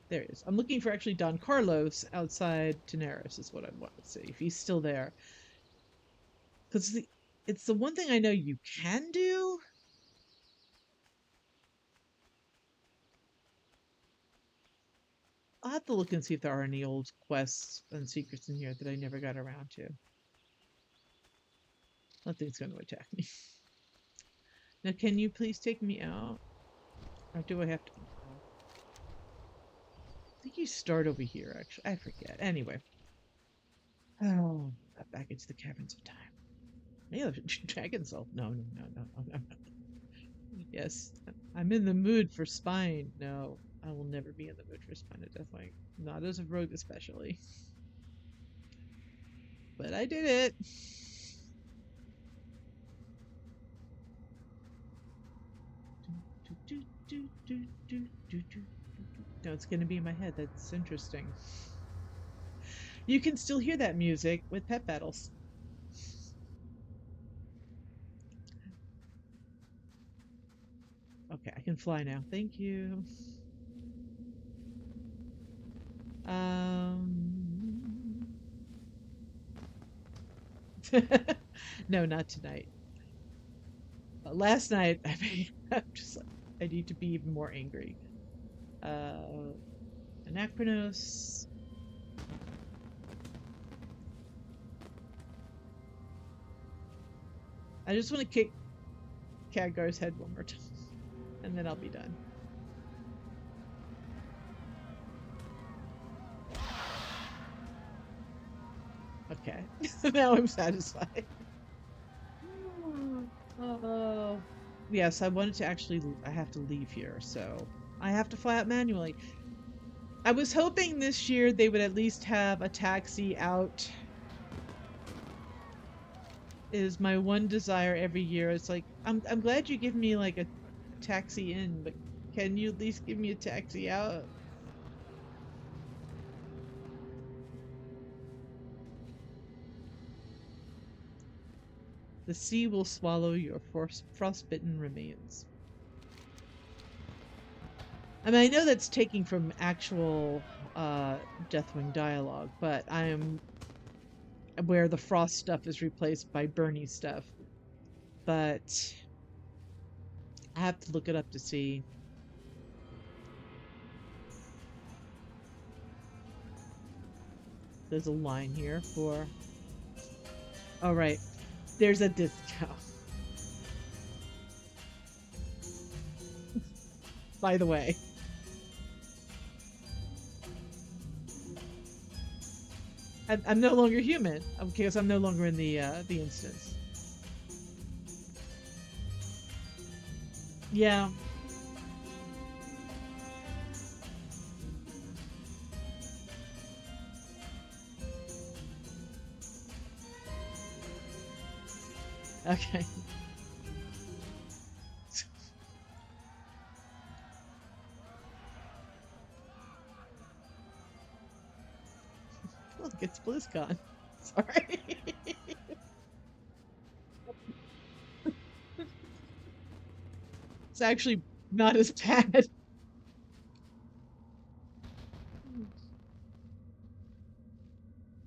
There he is. I'm looking for actually Don Carlos outside Daenerys is what I want to see if he's still there. Because it's the one thing I know you can do. I'll have to look and see if there are any old quests and secrets in here that I never got around to. Nothing's going to attack me. Now, can you please take me out? Or do I have to... I think you start over here, actually. I forget. Anyway. Oh, back into the caverns of time. Yeah, Dragon Soul. No. Yes, I'm in the mood for Spine. No, I will never be in the mood for Spine at Deathwing. Not as a rogue, especially. But I did it. No, it's going to be in my head. That's interesting. You can still hear that music with pet battles. Okay, I can fly now. Thank you. No, not tonight. But last night, I'm just like, I need to be even more angry. Anachronos. I just want to kick Khadgar's head one more time, and then I'll be done. Okay, now I'm satisfied. Oh, yes, I wanted to actually. I have to leave here, so I have to fly out manually. I was hoping this year they would at least have a taxi out. Is my one desire every year. It's like I'm glad you give me like a taxi in, but can you at least give me a taxi out? The sea will swallow your frostbitten remains. I mean, I know that's taking from actual Deathwing dialogue, but I am where the frost stuff is replaced by Bernie stuff. But I have to look it up to see. There's a line here for. Oh, right. There's a discount. By the way. I'm no longer human because I'm no longer in the instance. Yeah. Okay. Look, it's BlizzCon. Sorry. It's actually not as bad.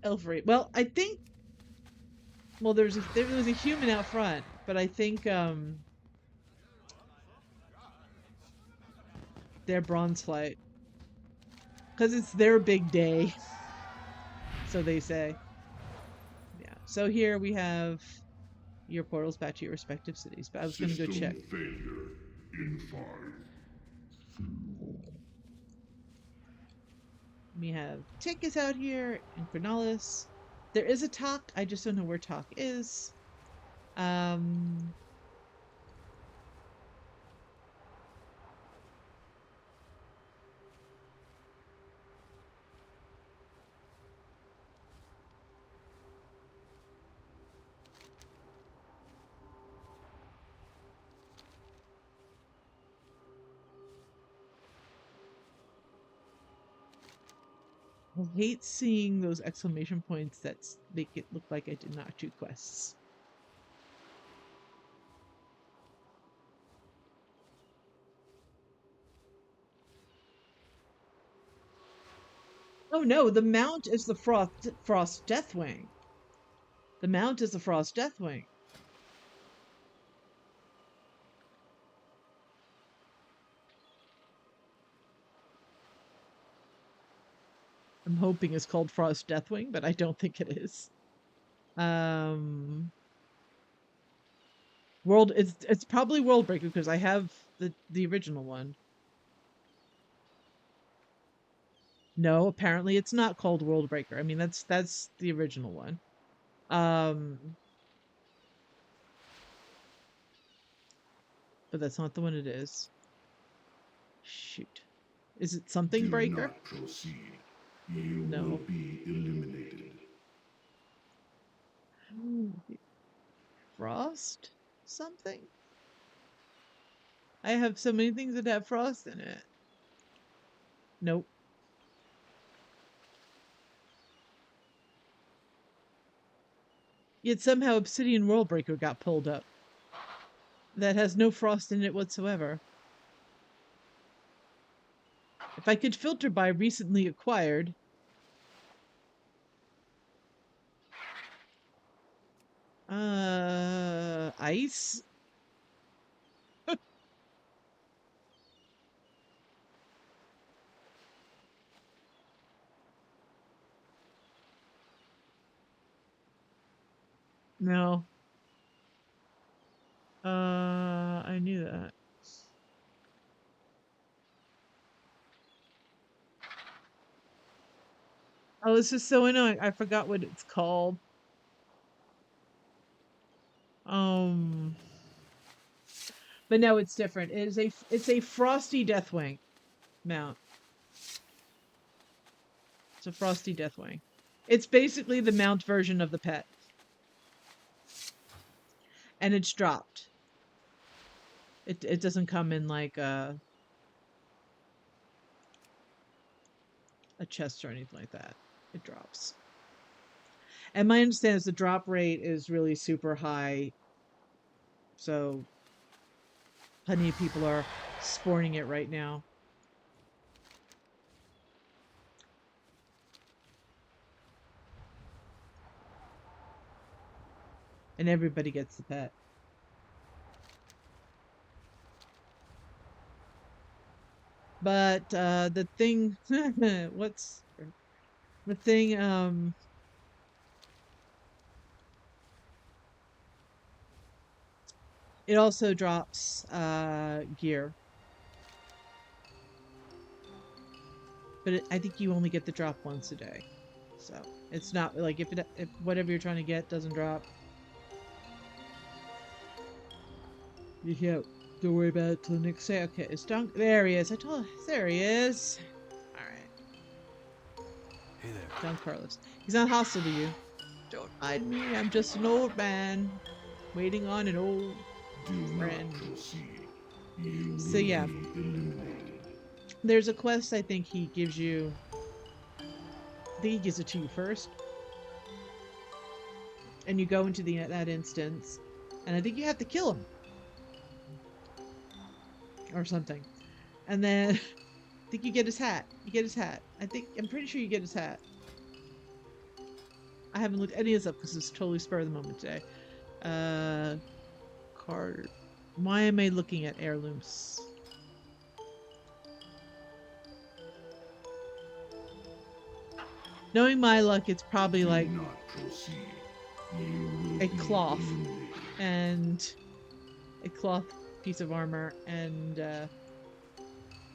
Elfry. Well, I think. Well, there was a human out front, but I think they're Bronze Flight because it's their big day, so they say. Yeah. So here we have your portals back to your respective cities, but I was going to go check. Failure in 5. We have Tick is out here and Chronalis. There is a Talk. I just don't know where Talk is. I hate seeing those exclamation points that make it look like I did not do quests. Oh no, the Mount is the Frost Deathwing. The Mount is the Frost Deathwing. I'm hoping it's called Frost Deathwing, but I don't think it is. It's probably Worldbreaker because I have the original one. No, apparently it's not called Worldbreaker. I mean that's the original one. But that's not the one it is. Shoot. Is it something Do breaker? not proceed. You No. will be eliminated. Frost? Something? I have so many things that have frost in it. Nope. Yet somehow Obsidian Worldbreaker got pulled up. That has no frost in it whatsoever. If I could filter by recently acquired. Ice? No. I knew that. Oh, this is so annoying. I forgot what it's called. Um, but no, it's different. It's a frosty Deathwing mount. It's a frosty Deathwing. It's basically the mount version of the pet, and it's dropped. It doesn't come in like a chest or anything like that. It drops. And my understanding is the drop rate is really super high. So plenty of people are sporting it right now. And everybody gets the pet. But the thing what's the thing it also drops gear. But I think you only get the drop once a day. So it's not like if whatever you're trying to get doesn't drop, you can't don't worry about it till the next day. Okay, it's Dunk. There he is. There he is. All right. Hey there. Don Carlos. He's not hostile to you. Don't mind me. I'm just an old man waiting on an old Do friend. not proceed. You will So yeah, be eliminated. there's a quest I think he gives you. I think he gives it to you first, and you go into that instance, and I think you have to kill him or something, and then I think you get his hat. You get his hat. I'm pretty sure you get his hat. I haven't looked any of this up because it's totally spur of the moment today. Card. Why am I looking at heirlooms? Knowing my luck, it's probably like Do not proceed. You will a be cloth eliminated. and a cloth piece of armor, and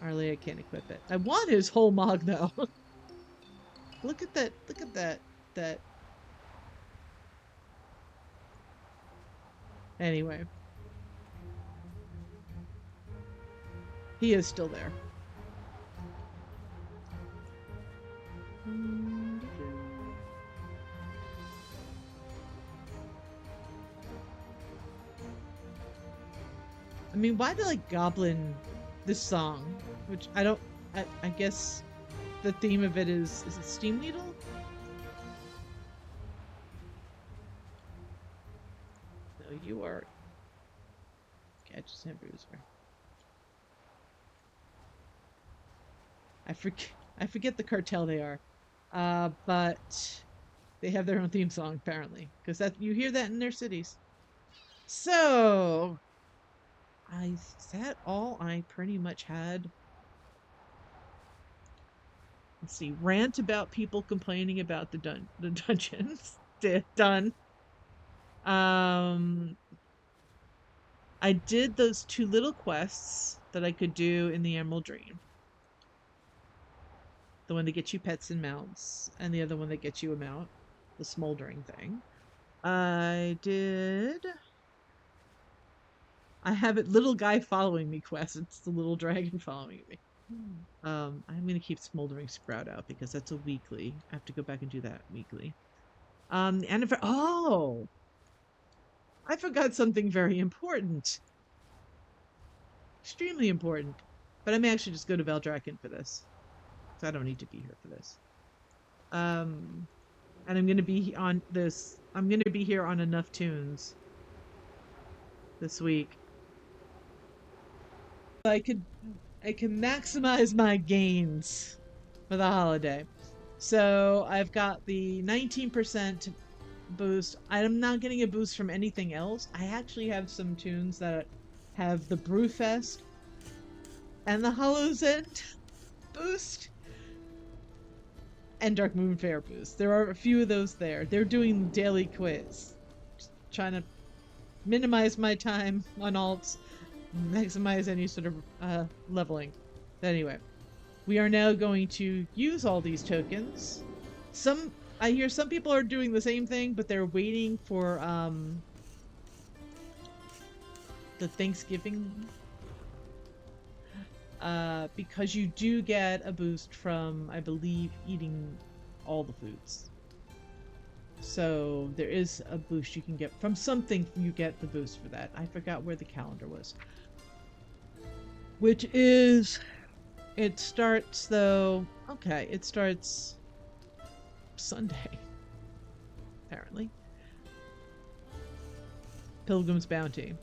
Arlia can't equip it. I want his whole mog though. Look at that. Look at that. That. Anyway. He is still there. I mean, why did like Goblin this song? Which I don't. I guess the theme of it is it Steam Needle? No, you are. Catch Sam Bruiser. I forget the cartel they are, but they have their own theme song apparently, because that you hear that in their cities. So, is that all I pretty much had? Let's see. Rant about people complaining about the dungeons. Done. I did those 2 little quests that I could do in the Emerald Dream. The one that gets you pets and mounts, and the other one that gets you a mount, the smoldering thing. I have a little guy following me quest. It's the little dragon following me. I'm gonna keep smoldering sprout out because that's a weekly. I have to go back and do that weekly. And if I forgot something very important. Extremely important. But I may actually just go to Veldraken for this. So I don't need to be here for this. And I'm gonna be on this. I'm gonna be here on enough tunes this week. I can maximize my gains for the holiday. So I've got the 19% boost. I'm not getting a boost from anything else. I actually have some tunes that have the Brewfest and the Hollow's End boost and Dark Moon Fair boost. There are a few of those there. They're doing daily quiz. Just trying to minimize my time on alts, maximize any sort of leveling. But anyway, we are now going to use all these tokens. I hear some people are doing the same thing, but they're waiting for the Thanksgiving because you do get a boost from, I believe, eating all the foods. So there is a boost you can get from something. You get the boost for that. I forgot where the calendar was. Which is, it starts though. Okay, it starts Sunday. Apparently, Pilgrim's Bounty.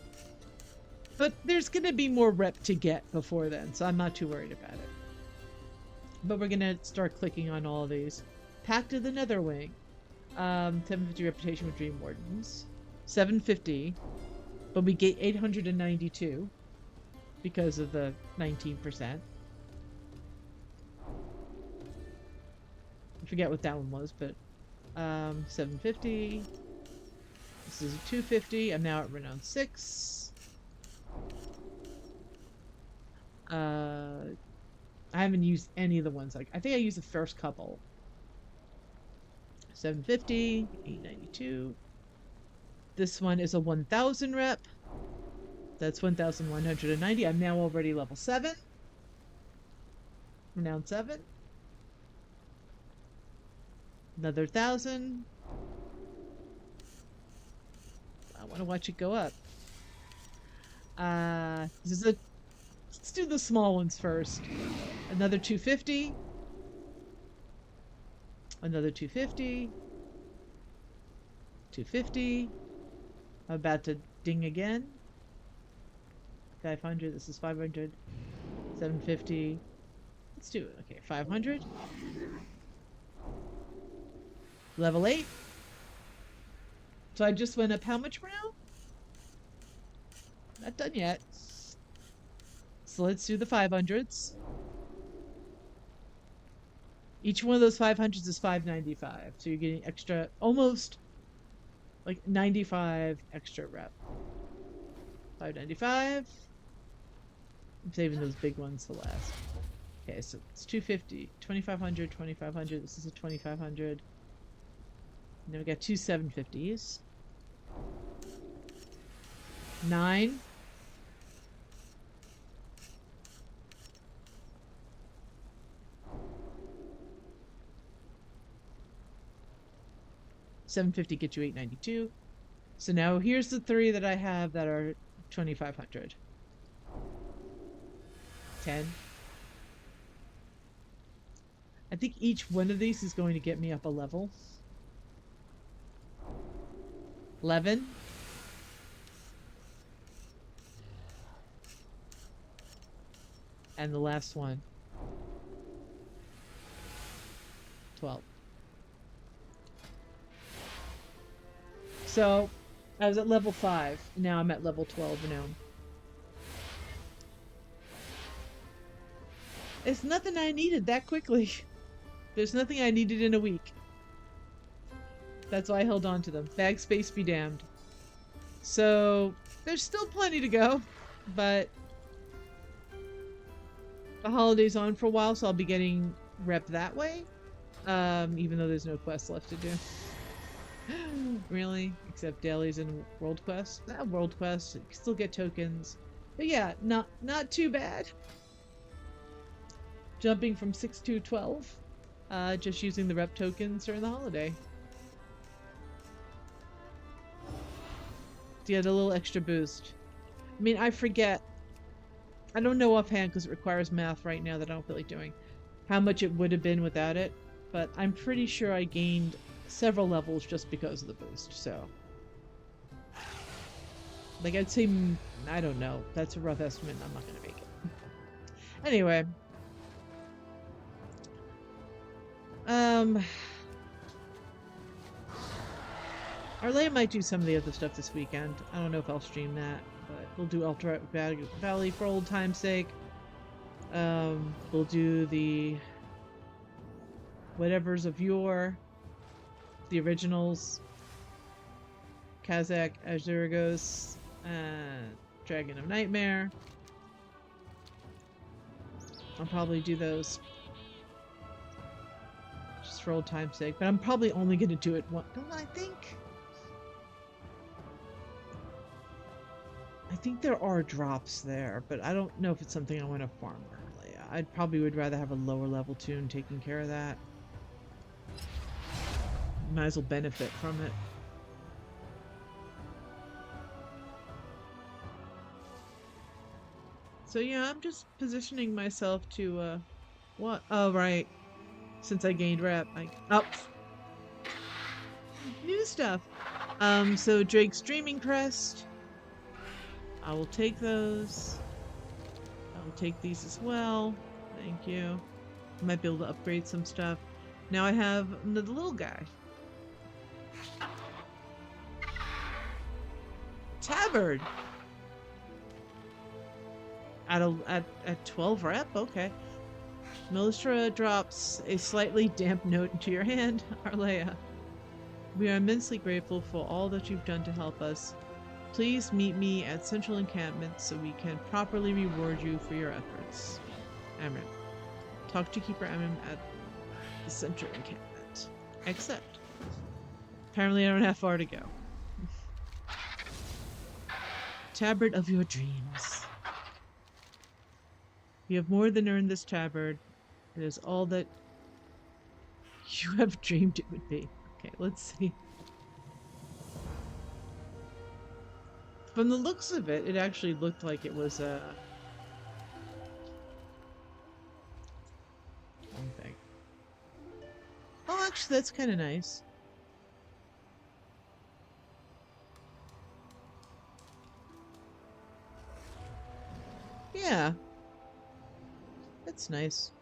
But there's gonna be more rep to get before then, so I'm not too worried about it. But we're gonna start clicking on all of these. Pact of the Netherwing. 750 reputation with Dream Wardens. 750. But we get 892 because of the 19%. I forget what that one was, but 750. This is a 250. I'm now at Renown 6. I haven't used any of the ones. Like, I think I used the first couple. 750, 892. This one is a 1000 rep. That's 1190. I'm now already level 7. Renown 7. Another 1000. I want to watch it go up. This is a. Let's do the small ones first. Another 250. Another 250. 250. I'm about to ding again. 500. This is 500. 750. Let's do it. Okay, 500. Level 8. So I just went up how much now? Not done yet. So let's do the 500s. Each one of those 500s is 595. So you're getting extra, almost like 95 extra rep. 595. I'm saving those big ones to last. Okay, so it's 250, 2500, 2500. This is a 2500. And then we got two 750s. 9. $750 gets you 892. So now here's the 3 that I have that are 2500. 10. I think each one of these is going to get me up a level. 11. And the last one. 12. So, I was at level 5. Now I'm at level 12 now. It's nothing I needed that quickly. There's nothing I needed in a week. That's why I held on to them. Bag space be damned. So, there's still plenty to go. But the holiday's on for a while, so I'll be getting rep that way. Even though there's no quest left to do. Really? Except dailies and world quests? Not world quests, you can still get tokens. But yeah, not too bad. Jumping from 6 to 12. Just using the rep tokens during the holiday. To get a little extra boost. I mean, I forget. I don't know offhand because it requires math right now that I don't feel like doing. How much it would have been without it. But I'm pretty sure I gained several levels just because of the boost, so. Like, I'd say, I don't know. That's a rough estimate. I'm not going to make it. Anyway. Arlea might do some of the other stuff this weekend. I don't know if I'll stream that, but we'll do Ultra Valley for old time's sake. We'll do the whatever's of yore, the originals. Kazakh, Azuragos, Dragon of Nightmare. I'll probably do those just for old time's sake, but I'm probably only going to do it once. Don't I think? I think there are drops there, but I don't know if it's something I want to farm early. I probably would rather have a lower level tune taking care of that. Might as well benefit from it. So yeah, I'm just positioning myself to, what? Oh, right. Since I gained rep, new stuff. So Drake's Streaming Crest. I will take those. I will take these as well. Thank you. I might be able to upgrade some stuff. Now I have the little guy. Tabard. At 12 rep? Okay. Melistra drops a slightly damp note into your hand, Arlea. We are immensely grateful for all that you've done to help us. Please meet me at Central Encampment so we can properly reward you for your efforts. Amrim. Talk to Keeper Amrim at the Central Encampment. Accept. Apparently I don't have far to go. Tabard of your dreams. You have more than earned this tabard. It is all that you have dreamed it would be. Okay, let's see. From the looks of it, it actually looked like it was a... one thing. Oh, actually, that's kind of nice. Yeah. That's nice.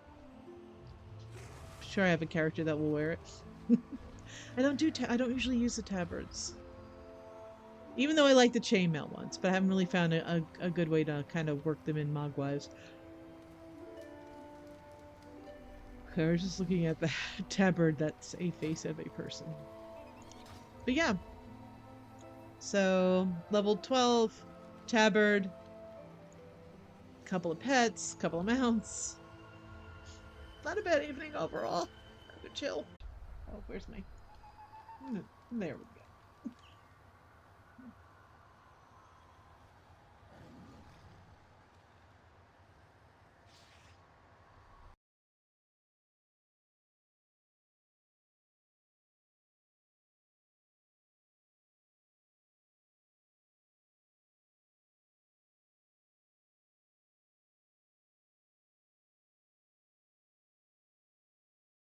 I'm sure I have a character that will wear it. I don't usually use the tabards. Even though I like the chainmail ones, but I haven't really found a good way to kind of work them in Mogwise. Okay, I was just looking at the tabard that's a face of a person. But yeah. So, level 12, tabard, couple of pets, couple of mounts. Not a bad evening overall. Have a chill. Oh, where's my... There we go.